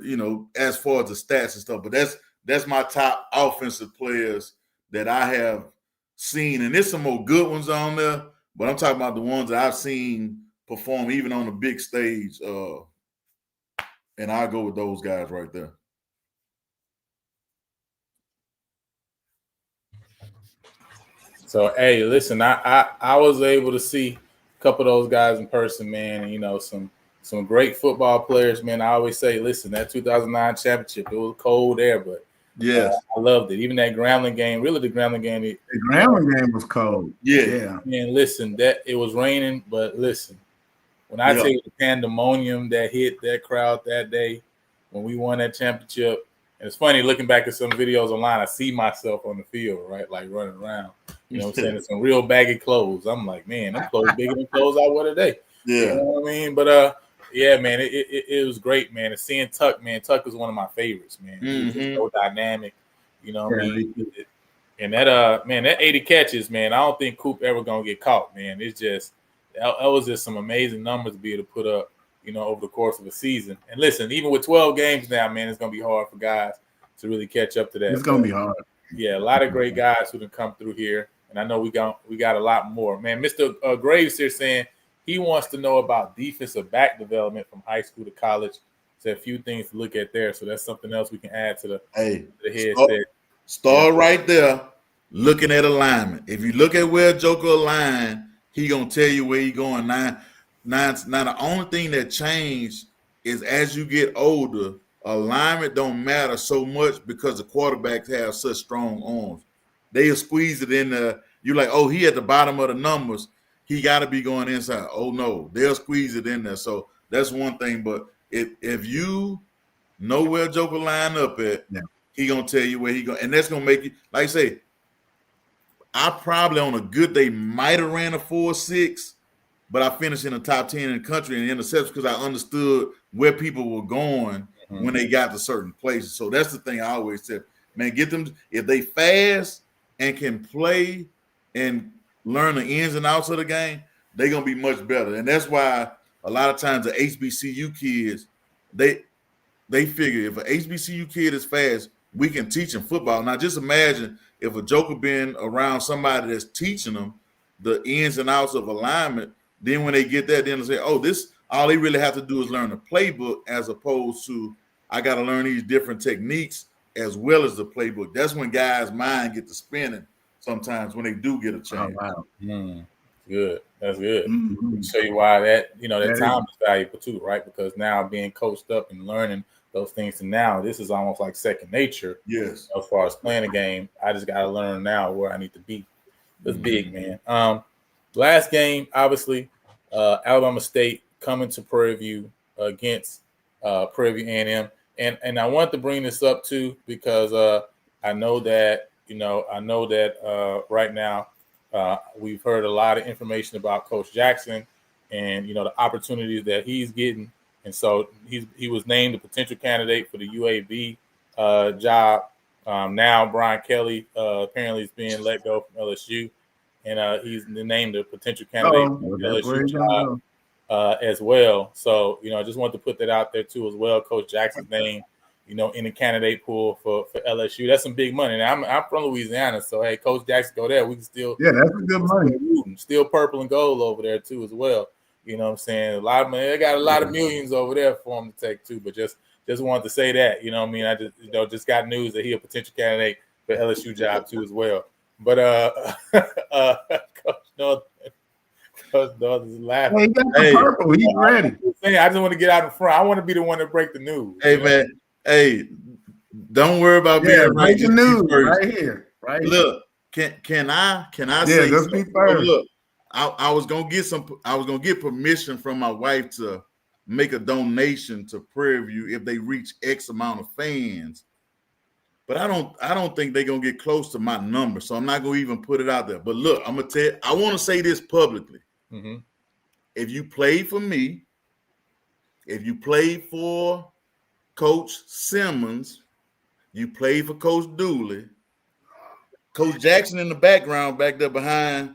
as far as the stats and stuff. But that's my top offensive players that I have seen, and there's some more good ones on there. But I'm talking about the ones that I've seen perform even on the big stage. And I'll go with those guys right there. So, hey, listen, I was able to see a couple of those guys in person, man, and, some great football players, man. I always say, listen, that 2009 championship, it was cold there, but yes, I loved it. Even that Grambling game, really the Grambling game. The Grambling game was cold. Yeah. Man, listen, that it was raining, but listen, when I tell you the pandemonium that hit that crowd that day when we won that championship, and it's funny looking back at some videos online, I see myself on the field, right, like running around. You know what I'm saying? It's some real baggy clothes. I'm like, man, them clothes bigger than clothes I wore today. Yeah. You know what I mean? But yeah, man, it was great, man. And seeing Tuck, man, Tuck is one of my favorites, man. He's just so dynamic, you know what I mean? And that that 80 catches, man, I don't think Coop ever gonna get caught, man. It's just that was just some amazing numbers to be able to put up, over the course of a season. And listen, even with 12 games now, man, it's gonna be hard for guys to really catch up to that. It's gonna be hard. Yeah, a lot of great guys who have come through here, and I know we got a lot more. Man, Mr. Graves here saying he wants to know about defensive back development from high school to college. There's a few things to look at there, so that's something else we can add to the head. Start right there, looking at alignment. If you look at where Joker aligned, he gonna tell you where he going now. Now the only thing that changed is as you get older, alignment don't matter so much because the quarterbacks have such strong arms. They'll squeeze it in there. You're like, oh, he at the bottom of the numbers. He got to be going inside. Oh, no. They'll squeeze it in there. So that's one thing. But if you know where Joker line up at, he going to tell you where he going. And that's going to make you, like I say, I probably on a good day might have ran a 4.6, but I finished in the top 10 in the country in interceptions because I understood where people were going when they got to certain places. So that's the thing I always said, man, get them, if they fast and can play and learn the ins and outs of the game, they're going to be much better. And that's why a lot of times the HBCU kids, they figure if an HBCU kid is fast, we can teach him football. Now just imagine if a Joker been around somebody that's teaching them the ins and outs of alignment, then when they get that, then they say, oh, this, all they really have to do is learn the playbook as opposed to I got to learn these different techniques as well as the playbook. That's when guys' mind get to spinning sometimes when they do get a chance. Oh, wow. Good. That's good. Show you why that time is valuable too, right? Because now being coached up and learning those things, and now this is almost like second nature. Yes. As far as playing a game, I just got to learn now where I need to be. That's big, man. Last game, obviously, Alabama State coming to Prairie View against Prairie View A&M. And I want to bring this up too because I know that right now we've heard a lot of information about Coach Jackson and the opportunities that he's getting, and so he was named a potential candidate for the UAB job. Now Brian Kelly apparently is being let go from LSU, and he's named a potential candidate for the LSU job. As well. So, I just wanted to put that out there too as well. Coach Jackson's name, in the candidate pool for LSU. That's some big money. Now I'm from Louisiana, so hey, Coach Jackson go there. We can still that's good money. Still purple and gold over there too as well. You know what I'm saying? A lot of money. They got a lot of millions over there for him to take too. But just wanted to say that. You know what I mean? I just got news that he a potential candidate for LSU job too as well. But Coach North. Is laughing. He got the purple. He's ready. I just want to get out in front. I want to be the one to break the news. Hey, man. Hey, don't worry about being right. The news right here. Right. Look, can I say let's be first. Look, I was gonna get permission from my wife to make a donation to Prairie View if they reach X amount of fans. But I don't think they're gonna get close to my number, so I'm not gonna even put it out there. But look, I'm gonna tell you, I want to say this publicly. If you played for me, if you played for Coach Simmons, you played for Coach Dooley, Coach Jackson in the background back there behind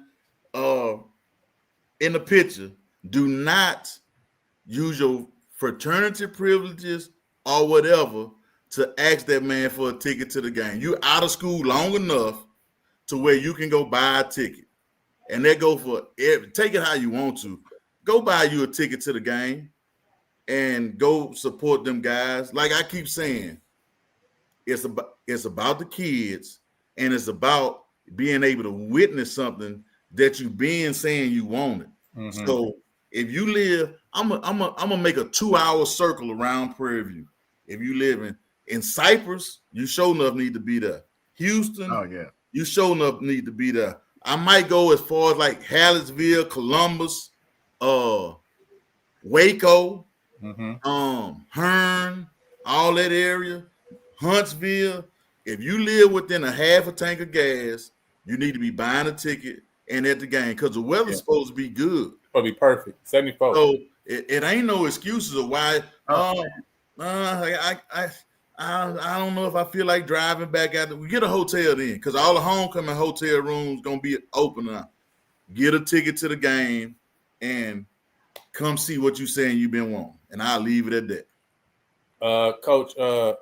in the picture, do not use your fraternity privileges or whatever to ask that man for a ticket to the game. You out of school long enough to where you can go buy a ticket. And that go for take it how you want to. Go buy you a ticket to the game and go support them guys. Like I keep saying, it's about the kids, and it's about being able to witness something that you been saying you wanted. So if you live, I'm gonna make a 2-hour circle around Prairie View. If you live in Cypress, you sure enough need to be there. Houston, you sure enough need to be there. I might go as far as like Hallettsville, Columbus, Waco, Hearn, all that area, Huntsville. If you live within a half a tank of gas, you need to be buying a ticket and at the game because the weather's supposed to be good. It'll be perfect. 74. So it ain't no excuses of why. I don't know if I feel like driving back out. We get a hotel then, because all the homecoming hotel rooms gonna be open now. Get a ticket to the game and come see what you saying you've been wanting, and I'll leave it at that. Coach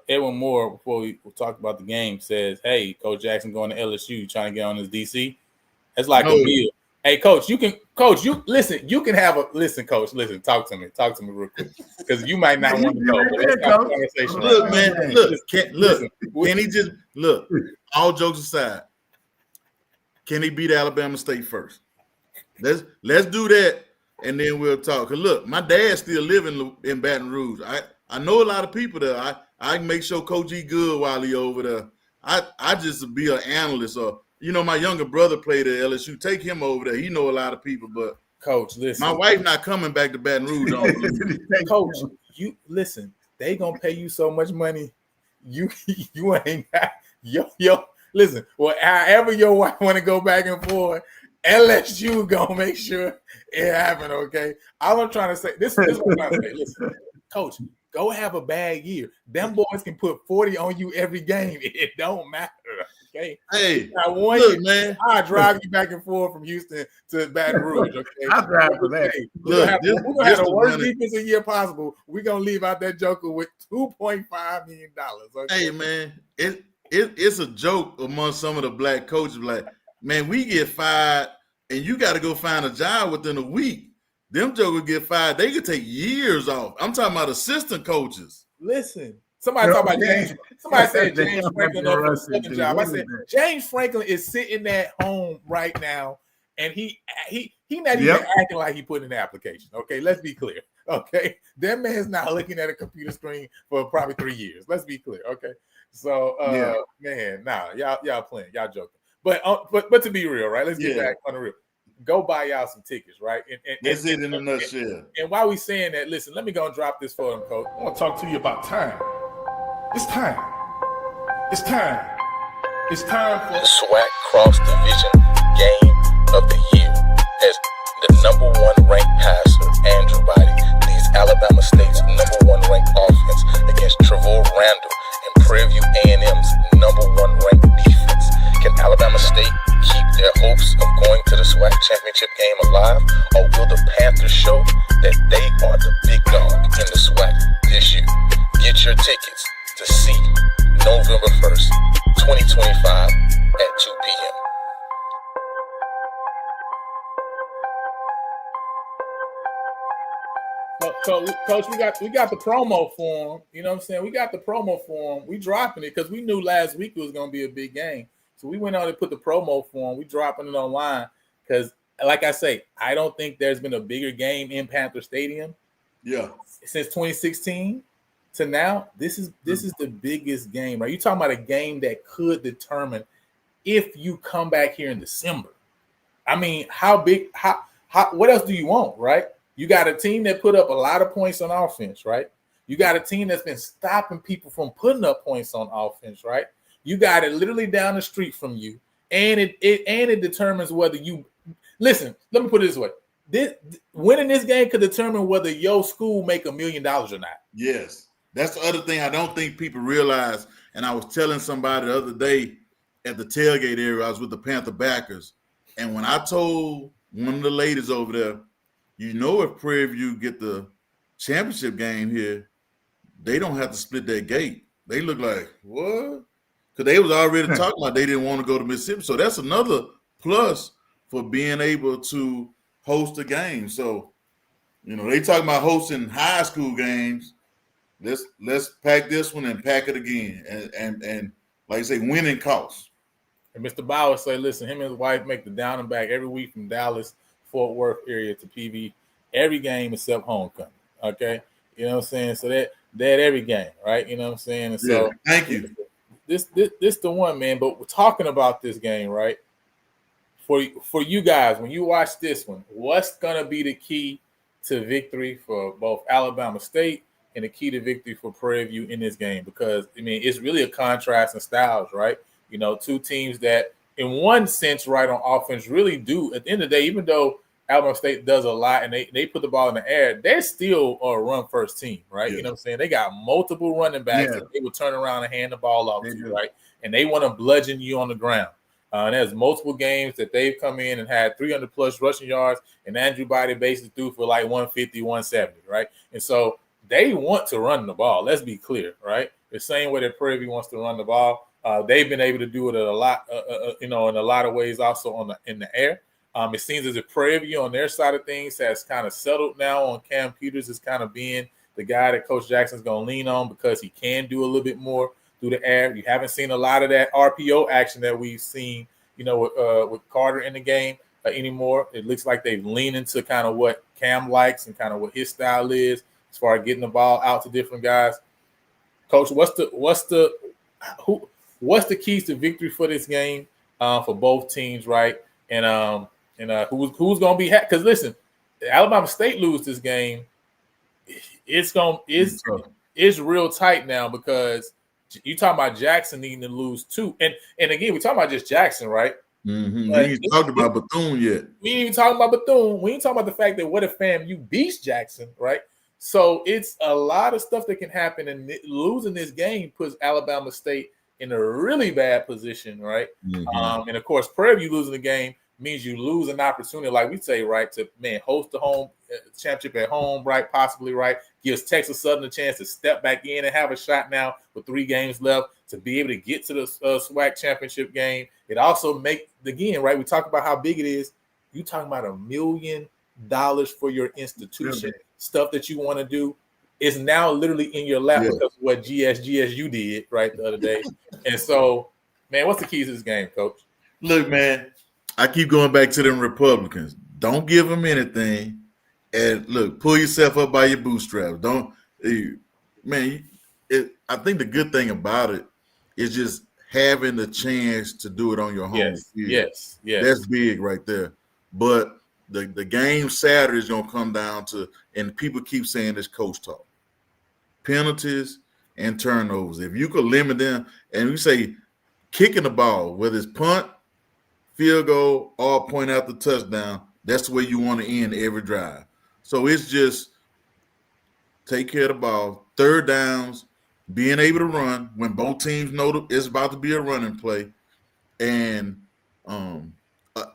Edwin Moore, before we talk about the game, says, "Hey, Coach Jackson going to LSU, trying to get on his DC. That's like a deal. Hey, Coach, you can have Coach, listen, talk to me real quick, because you might not want to go. But let's have a conversation. Look, man, can he just look? All jokes aside, can he beat Alabama State first? Let's do that and then we'll talk. Cause look, my dad still living in Baton Rouge. I know a lot of people there. I can make sure Coach E good while he over there. I just be an analyst, or my younger brother played at LSU. Take him over there. He know a lot of people, but Coach, listen. My wife not coming back to Baton Rouge. Coach, you listen. They gonna pay you so much money. You ain't got yo. Listen, well, however your wife want to go back and forth, LSU gonna make sure it happen. Okay. All I'm trying to say, this is what I'm trying to say. Listen, Coach, go have a bad year. Them boys can put 40 on you every game. It don't matter. Okay. Hey, look, man. I drive you back and forth from Houston to Baton Rouge. Okay. I'll drive for that. We're gonna have the worst defensive year possible. We're gonna leave out that joker with $2.5 million. Okay? Hey, man, it's a joke among some of the black coaches. Like, man, we get fired, and you got to go find a job within a week. Them jokers get fired. They could take years off. I'm talking about assistant coaches. Listen. Somebody talk about James. Somebody said James Franklin up for a second job. I said James Franklin is sitting at home right now, and he not even acting like he put in the application. Okay, let's be clear. Okay, that man's not looking at a computer screen for probably 3 years. Let's be clear. Okay, so man, y'all playing, y'all joking. But to be real, right? Let's get back on the real. Go buy y'all some tickets, right? And that's it in a nutshell. And while we saying that, listen, let me go and drop this for him, Coach. I want to talk to you about time. It's time. It's time. It's time for the SWAC Cross Division Game of the Year, as the #1 ranked passer, Andrew Body, leads Alabama State's #1 ranked offense against Trevor Randall and Prairie View A&M's #1 ranked defense. Can Alabama State keep their hopes of going to the SWAC championship game alive, or will the Panthers show that they are the big dog in the SWAC this year? Get your tickets to see November 1st, 2025 at 2 p.m. Coach, we got the promo form. You know what I'm saying? We got the promo form. We dropping it because we knew last week it was going to be a big game. So we went out and put the promo form. We dropping it online because, like I say, I don't think there's been a bigger game in Panther Stadium. Yeah. Since 2016 to now, this is the biggest game. Right? You're talking about a game that could determine if you come back here in December. I mean, how big? How? What else do you want? Right? You got a team that put up a lot of points on offense, right? You got a team that's been stopping people from putting up points on offense, right? You got it literally down the street from you, and it determines whether you listen. Let me put it this way: winning this game could determine whether your school make $1 million or not. Yes, that's the other thing I don't think people realize. And I was telling somebody the other day at the tailgate area, I was with the Panther backers, and when I told one of the ladies over there, if Prairie View get the championship game here, they don't have to split that gate. They look like, what? Because they was already talking about they didn't want to go to Mississippi. So that's another plus for being able to host a game. So, they talking about hosting high school games. Let's pack this one and pack it again. And like I say, winning costs. And Mr. Bauer say, listen, him and his wife make the down and back every week from Dallas, Fort Worth area to PV, every game except homecoming. Okay. You know what I'm saying? So that every game, right? You know what I'm saying? And so thank you. This the one, man. But we're talking about this game, right? For you guys, when you watch this one, what's gonna be the key to victory for both Alabama State and the key to victory for Prairie View in this game? Because it's really a contrast in styles, right? Two teams that in one sense, right, on offense really do at the end of the day, even though Alabama State does a lot and they put the ball in the air, they're still a run first team, right? Yeah. You know what I'm saying? They got multiple running backs that they will turn around and hand the ball off to you, right? And they want to bludgeon you on the ground. And there's multiple games that they've come in and had 300 plus rushing yards, and Andrew Body basically threw for like 150, 170, right? And so they want to run the ball. Let's be clear, right? The same way that Prairie View wants to run the ball. They've been able to do it a lot, in a lot of ways also in the air. It seems as if Prairie View on their side of things has kind of settled now on Cam Peters as kind of being the guy that Coach Jackson's going to lean on because he can do a little bit more through the air. You haven't seen a lot of that RPO action that we've seen, with Carter in the game. anymore. It looks like they've leaned into kind of what Cam likes and kind of what his style is as far as getting the ball out to different guys. Coach, what's the keys to victory for this game for both teams, right? And who's gonna be happy? Because listen, Alabama State lose this game, it's real tight now because you talking about Jackson needing to lose too. And again, we're talking about just Jackson, right? Mm-hmm. We ain't talked about Bethune yet. We ain't even talking about Bethune. We ain't talking about the fact that what if FAMU beats Jackson, right? So it's a lot of stuff that can happen, and losing this game puts Alabama State in a really bad position, right? Mm-hmm. And of course, Prairie View losing the game means you lose an opportunity, like we say, right, to host the home championship at home, right? Possibly, right? Gives Texas Southern a chance to step back in and have a shot now with 3 games left to be able to get to the SWAC championship game. It also make again, right? We talk about how big it is. You talking about $1 million for your institution, stuff that you want to do is now literally in your lap because of what GSU did right the other day. And so, man, what's the keys to this game, Coach? Look, man, I keep going back to them Republicans. Don't give them anything. And look, pull yourself up by your bootstraps. I think the good thing about it is just having the chance to do it on your home field. Yes. That's big right there. But the game Saturday is going to come down to, and people keep saying this coach talk, penalties and turnovers. If you could limit them, and we say kicking the ball, whether it's punt, field goal, or point out the touchdown, that's the way you want to end every drive. So it's just take care of the ball, third downs, being able to run when both teams know it's about to be a running play, and an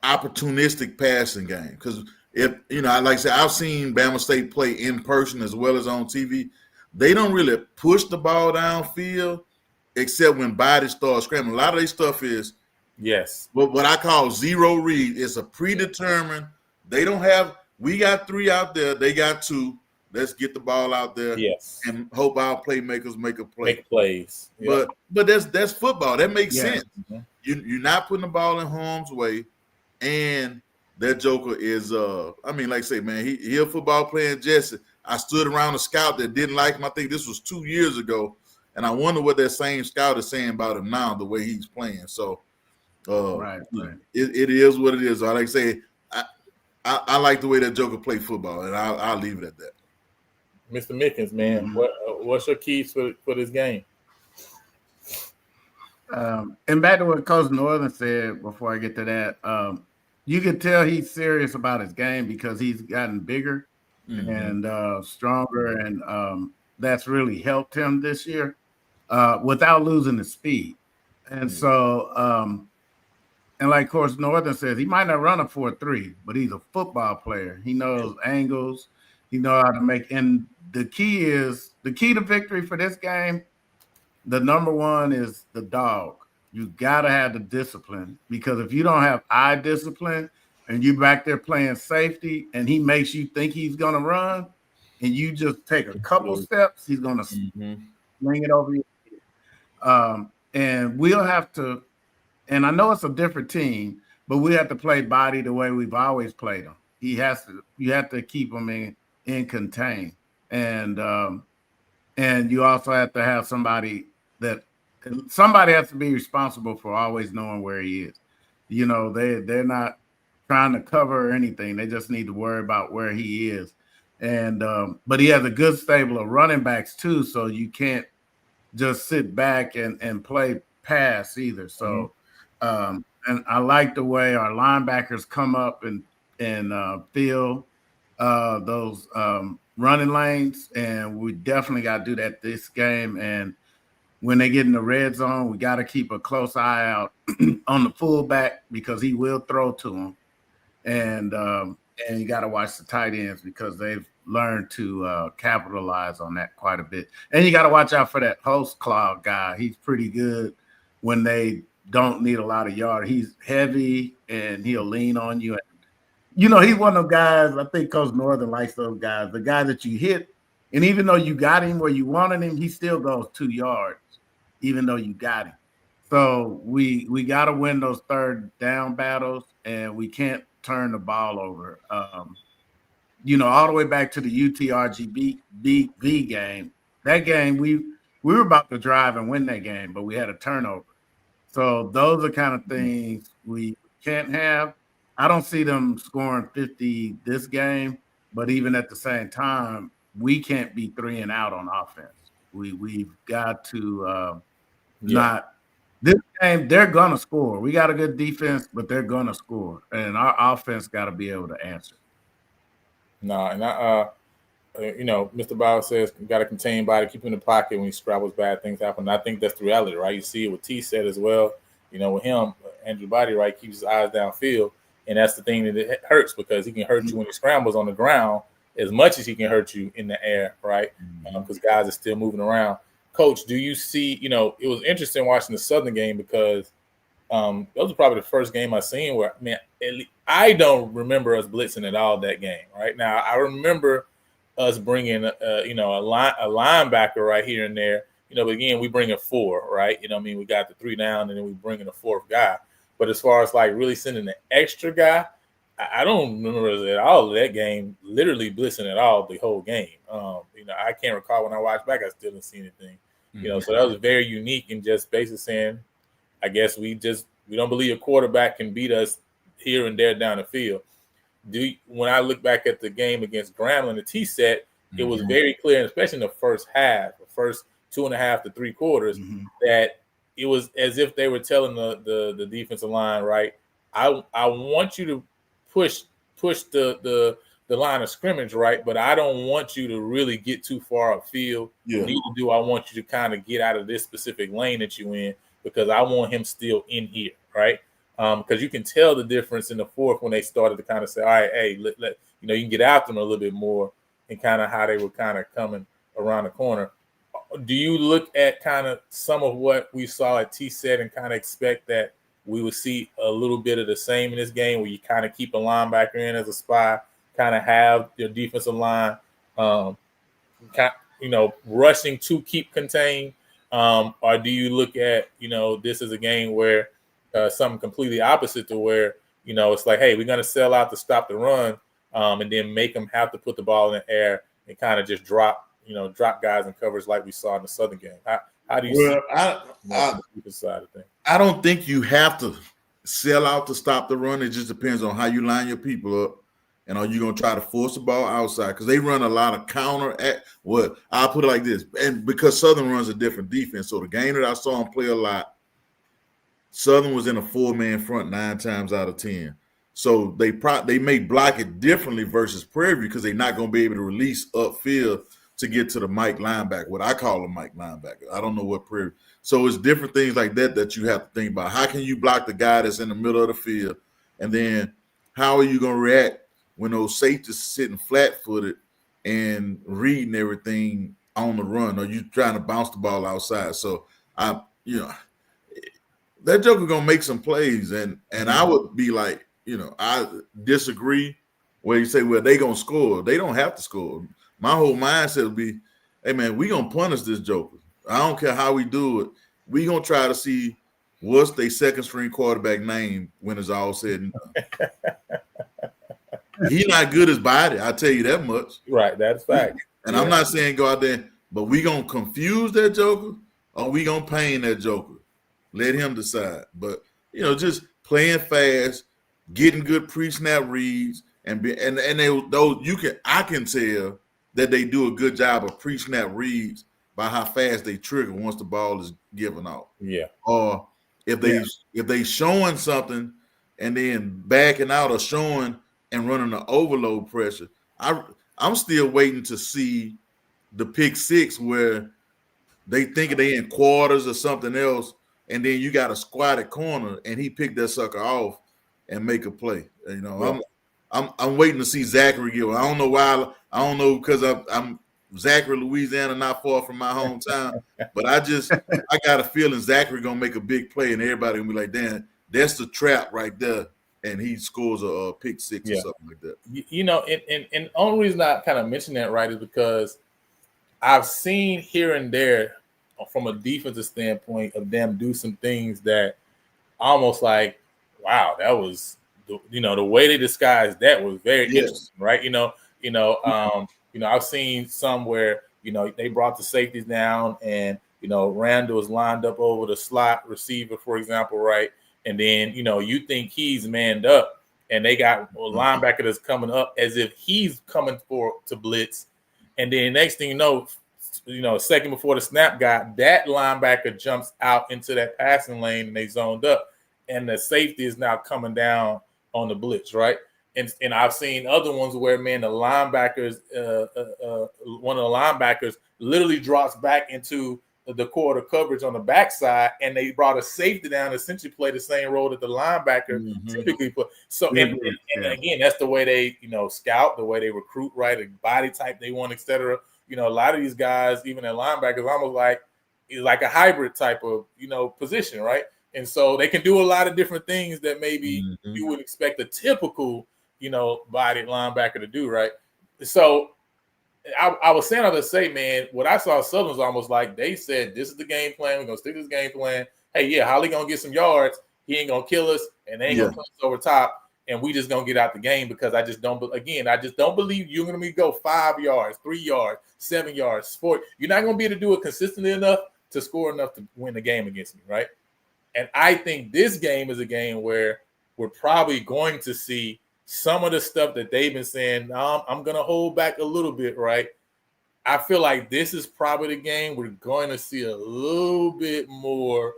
opportunistic passing game. Because if like I said, I've seen Bama State play in person as well as on TV. They don't really push the ball downfield except when bodies start scrambling. A lot of their stuff is what I call zero read. It's a predetermined. They don't have. We got 3 out there. They got 2. Let's get the ball out there and hope our playmakers make a play. Make plays. But that's football. That makes sense. Mm-hmm. You're not putting the ball in harm's way, and that joker is like I say, man, he a football player in Jesse. I stood around a scout that didn't like him. I think this was 2 years ago, and I wonder what that same scout is saying about him now, the way he's playing. So it is what it is. Like I say, I like the way that joker play football, and I'll leave it at that. Mr. Mickens, man, what's your keys for this game? And back to what Coach Northern said before I get to that, you can tell he's serious about his game because he's gotten bigger and stronger, and that's really helped him this year without losing the speed. And so, and like Coach Northern says, he might not run a 4.3, but he's a football player. He knows angles. He knows how to make. And the key to victory for this game, the number one is the dog. You got to have the discipline, because if you don't have eye discipline and you back there playing safety and he makes you think he's going to run and you just take a couple steps, he's going to sling it over your head. And we'll have to, and I know it's a different team, but we have to play body the way we've always played them. You have to keep him in contain. And you also have to have somebody has to be responsible for always knowing where he is. They're not trying to cover anything. They just need to worry about where he is. And but he has a good stable of running backs too, so you can't just sit back and play pass either. So and I like the way our linebackers come up and fill those running lanes, and we definitely got to do that this game. And when they get in the red zone, we got to keep a close eye out on the fullback, because he will throw to him. And you got to watch the tight ends, because they've learned to capitalize on that quite a bit. And you got to watch out for that host cloud guy. He's pretty good when they don't need a lot of yard. He's heavy and he'll lean on you. He's one of those guys, I think Coach Northern likes those guys, the guy that you hit, and even though you got him where you wanted him, he still goes 2 yards, even though you got him. So we got to win those third down battles, and we can't turn the ball over. All the way back to the UTRGV game. That game, we were about to drive and win that game, but we had a turnover. So those are kind of things we can't have. I don't see them scoring 50 this game, but even at the same time, we can't be 3 and out on offense. We've got to not. This game, they're gonna score. We got a good defense, but they're gonna score, and our offense got to be able to answer. No, and Mr. Bauer says you got to contain body, keep him in the pocket when he scrabbles. Bad things happen. And I think that's the reality, right? You see it with T said as well. With him, Andrew Body, right, keeps his eyes downfield, and that's the thing that it hurts because he can hurt you when he scrambles on the ground as much as he can hurt you in the air, right? Because guys are still moving around. Coach, do you see? It was interesting watching the Southern game because that was probably the first game I seen where, man, I don't remember us blitzing at all that game. Right now, I remember us bringing, a linebacker right here and there. But again, we bring in 4, right? We got the 3 down, and then we bring in a 4th guy. But as far as like really sending an extra guy, I don't remember us at all of that game, literally blitzing at all the whole game. I can't recall when I watched back, I still didn't see anything. So that was very unique and just basically saying, I guess we don't believe a quarterback can beat us here and there down the field. When I look back at the game against Grambling, the T set, it was very clear, and especially in the first half, the first 2.5 to 3 quarters, that it was as if they were telling the defensive line, right, I want you to push the line of scrimmage, right, but I don't want you to really get too far upfield. Yeah. Neither do I want you to kind of get out of this specific lane that you're in, because I want him still in here, right? Because you can tell the difference in the 4th when they started to kind of say, all right, hey, let you can get after them a little bit more, and kind of how they were kind of coming around the corner. Do you look at kind of some of what we saw at T-Set and kind of expect that we would see a little bit of the same in this game, where you kind of keep a linebacker in as a spy, kind of have your defensive line, rushing to keep contained? Or do you look at, this is a game where something completely opposite to where, it's like, hey, we're going to sell out to stop the run, and then make them have to put the ball in the air and kind of just drop guys in coverage like we saw in the Southern game? How do you see the defensive side of things? I don't think you have to sell out to stop the run. It just depends on how you line your people up. And are you going to try to force the ball outside? Because they run a lot of counter at what I'll put it like this. And because Southern runs a different defense. So the game that I saw them play a lot, Southern was in a 4-man front 9 times out of 10. So they may block it differently versus Prairie because they're not going to be able to release upfield to get to the Mike linebacker, what I call a Mike linebacker. I don't know what Prairie. So it's different things like that you have to think about. How can you block the guy that's in the middle of the field? And then how are you going to react when those safeties sitting flat-footed and reading everything on the run? Or you trying to bounce the ball outside? So that joker gonna make some plays, and I would be like, I disagree where you say, well, they gonna score. They don't have to score. My whole mindset would be, hey man, we gonna punish this joker. I don't care how we do it. We gonna try to see what's their second string quarterback name when it's all said and done. He not good as body, I tell you that much. Right, that's fact. And I'm not saying go out there, but we gonna confuse that joker or we gonna pain that joker. Let him decide. But just playing fast, getting good pre-snap reads, I can tell that they do a good job of pre-snap reads by how fast they trigger once the ball is given off. Yeah. Or if they showing something and then backing out or showing and running the overload pressure. I'm still waiting to see the pick 6 where they think they in quarters or something else, and then you got a squatted corner and he picked that sucker off and make a play. I'm waiting to see Zachary Gill. I don't know why. I don't know because I'm Zachary, Louisiana, not far from my hometown. But I got a feeling Zachary gonna make a big play and everybody gonna be like, damn, that's the trap right there. And he scores a pick 6 or something like that. And the only reason I kind of mention that, right, is because I've seen here and there from a defensive standpoint of them do some things that almost like, wow, that was the way they disguised that was very Yes. interesting, right? I've seen some where they brought the safeties down, and Randall is lined up over the slot receiver, for example, right? And then you think he's manned up, and they got a linebacker that's coming up as if he's coming to blitz, and then next thing you know, a second before the snap that linebacker jumps out into that passing lane, and they zoned up, and the safety is now coming down on the blitz, right? And I've seen other ones where, man, the linebackers, one of the linebackers literally drops back into the quarter coverage on the backside, and they brought a safety down to essentially play the same role that the linebacker typically play. So, and again, that's the way they, scout, the way they recruit, right? The body type they want, etc. A lot of these guys, even at linebackers, almost like a hybrid type of, position, right? And so they can do a lot of different things that maybe you would expect a typical, bodied linebacker to do, right? So I was saying, man, what I saw Southern was almost like they said, this is the game plan. We're going to stick to this game plan. Hey, yeah, Holly going to get some yards. He ain't going to kill us, and they ain't going to put us over top, and we just going to get out the game because I just don't believe you're going to go 5 yards, 3 yards, 7 yards, 4. You're not going to be able to do it consistently enough to score enough to win the game against me, right? And I think this game is a game where we're probably going to see some of the stuff that they've been saying, I'm going to hold back a little bit, right? I feel like this is probably the game we're going to see a little bit more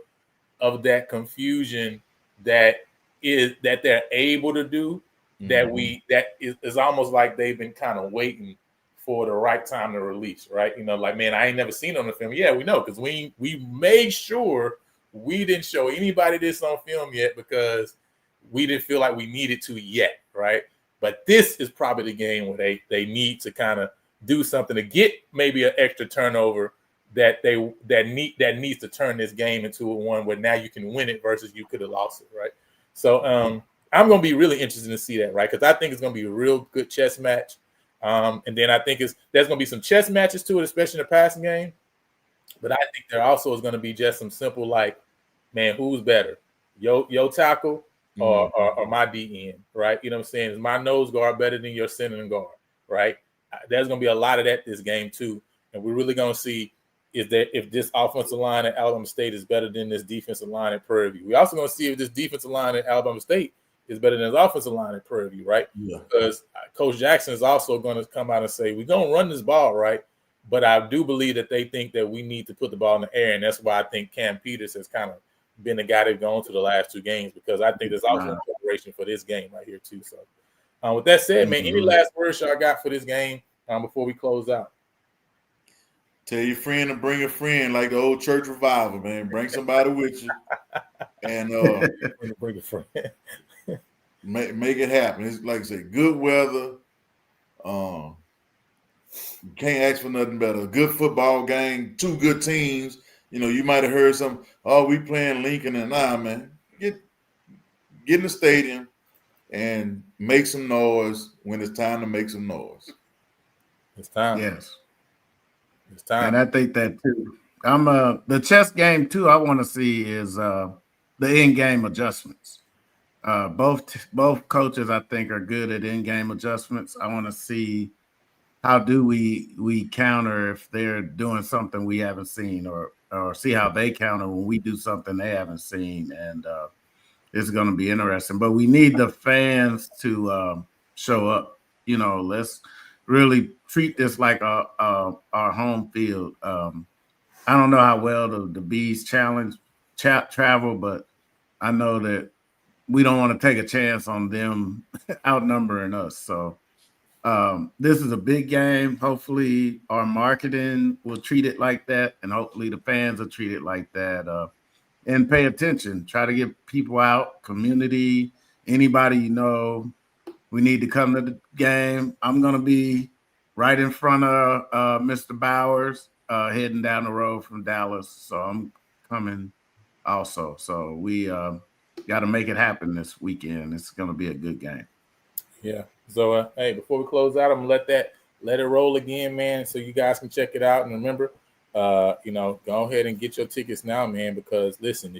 of that confusion that they're able to do, that is almost like they've been kind of waiting for the right time to release, right? Like, man, I ain't never seen it on the film. Yeah, we know, because we made sure we didn't show anybody this on film yet because we didn't feel like we needed to yet, right? But this is probably the game where they need to kind of do something to get maybe an extra turnover that needs to turn this game into one where now you can win it versus you could have lost it, right? So I'm going to be really interested to see that, right? Because I think it's going to be a real good chess match. And then I think there's going to be some chess matches to it, especially in the passing game. But I think there also is going to be just some simple, like, man, who's better, yo tackle or my DN, right? You know what I'm saying? Is my nose guard better than your center and guard, right? There's going to be a lot of that this game too, and we're really going to see if this offensive line at Alabama State is better than this defensive line at Prairie View. We're also going to see if this defensive line at Alabama State is better than his offensive line at Prairie View, right? Yeah. Because Coach Jackson is also going to come out and say, we're going to run this ball, right? But I do believe that they think that we need to put the ball in the air, and that's why I think Cam Peters has kind of been the guy they've gone to the last 2 games, because I think there's also a preparation for this game right here too. So with that said, man, any last words y'all got for this game before we close out? Tell your friend to bring a friend, like the old church revival, man. Bring somebody with you, and bring a friend. make it happen. It's like I say, good weather. You can't ask for nothing better. A good football game, 2 good teams. You might have heard some, we playing Lincoln, and man, get in the stadium and make some noise when it's time to make some noise. It's time. Yes. It's time. And I think that too. The chess game too, I want to see is the in-game adjustments. Both coaches, I think, are good at in-game adjustments. I want to see how do we counter if they're doing something we haven't seen, or see how they counter when we do something they haven't seen. And it's going to be interesting. But we need the fans to show up. Let's really treat this like our home field. I don't know how well the Bees travel, but I know that we don't want to take a chance on them outnumbering us. So this is a big game. Hopefully our marketing will treat it like that, and hopefully the fans will treat it like that. And pay attention. Try to get people out, community, anybody we need to come to the game. I'm going to be right in front of Mr. Bowers heading down the road from Dallas. So I'm coming also. So we got to make it happen this weekend. It's going to be a good game. Yeah. So, hey, before we close out, I'm going to let it roll again, man, so you guys can check it out. And remember, go ahead and get your tickets now, man, because listen,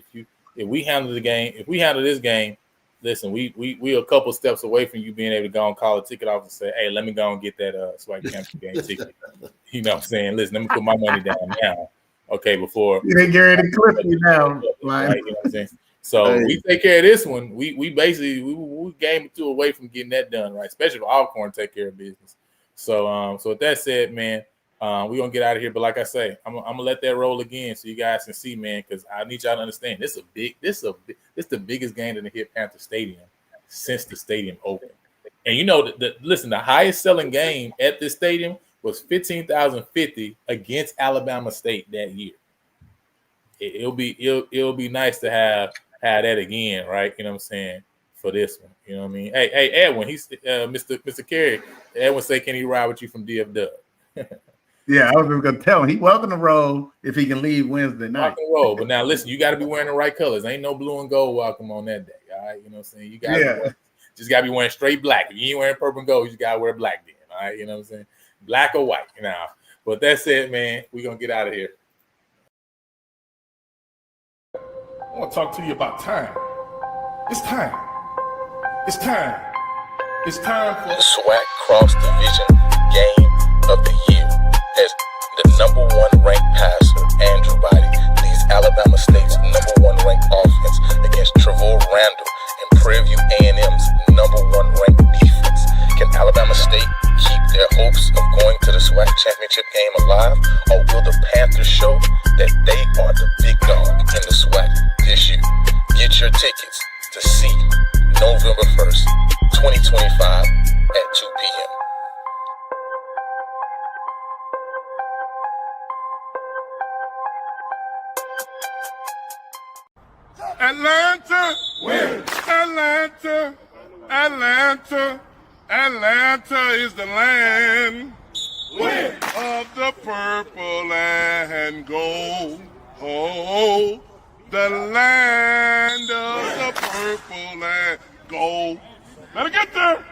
if we handle this game, listen, we a couple steps away from you being able to go and call a ticket off and say, hey, let me go and get that Swipe Championship game ticket. You know what I'm saying? Listen, let me put my money down now. Okay, before you ain't get ready to clip me now. Right, you know what I'm saying? So we take care of this one. We basically we game 2 away from getting that done, right? Especially if Alcorn take care of business. So with that said, man, we're gonna get out of here. But like I say, I'm gonna let that roll again so you guys can see, man, because I need y'all to understand this is the biggest game in the Hit Panther Stadium since the stadium opened. And you know, listen, the highest selling game at this stadium was 15,050 against Alabama State that year. It'll be nice to have that again, right? You know what I'm saying, for this one. You know what I mean? Hey, Edwin, he's Mr. Carey. Edwin say, can he ride with you from DF Dub? Yeah, I was just gonna tell him he welcome to roll if he can leave Wednesday night. Rock and roll. But now listen, you got to be wearing the right colors. Ain't no blue and gold welcome on that day. All right, you know what I'm saying? You got just got to be wearing straight black. If you ain't wearing purple and gold, you just got to wear black then. All right, you know what I'm saying? Black or white. Now, but that's it, man. We're gonna get out of here. I want to talk to you about time. It's time. It's time. It's time for The SWAC Cross Division Game of the Year, as the #1 ranked passer, Andrew Body, leads Alabama State's #1 ranked offense against Trevor Randall and Prairie View A&M's #1 ranked defense. Can Alabama State keep their hopes of going to the SWAC championship game alive, or will the Panthers show that they are the big dog in the SWAC this year? Get your tickets to see November 1st, 2025 at 2 p.m. Atlanta, win. Atlanta, Atlanta, Atlanta is the land of the purple and gold. Oh, the land of the purple and gold. Better get there.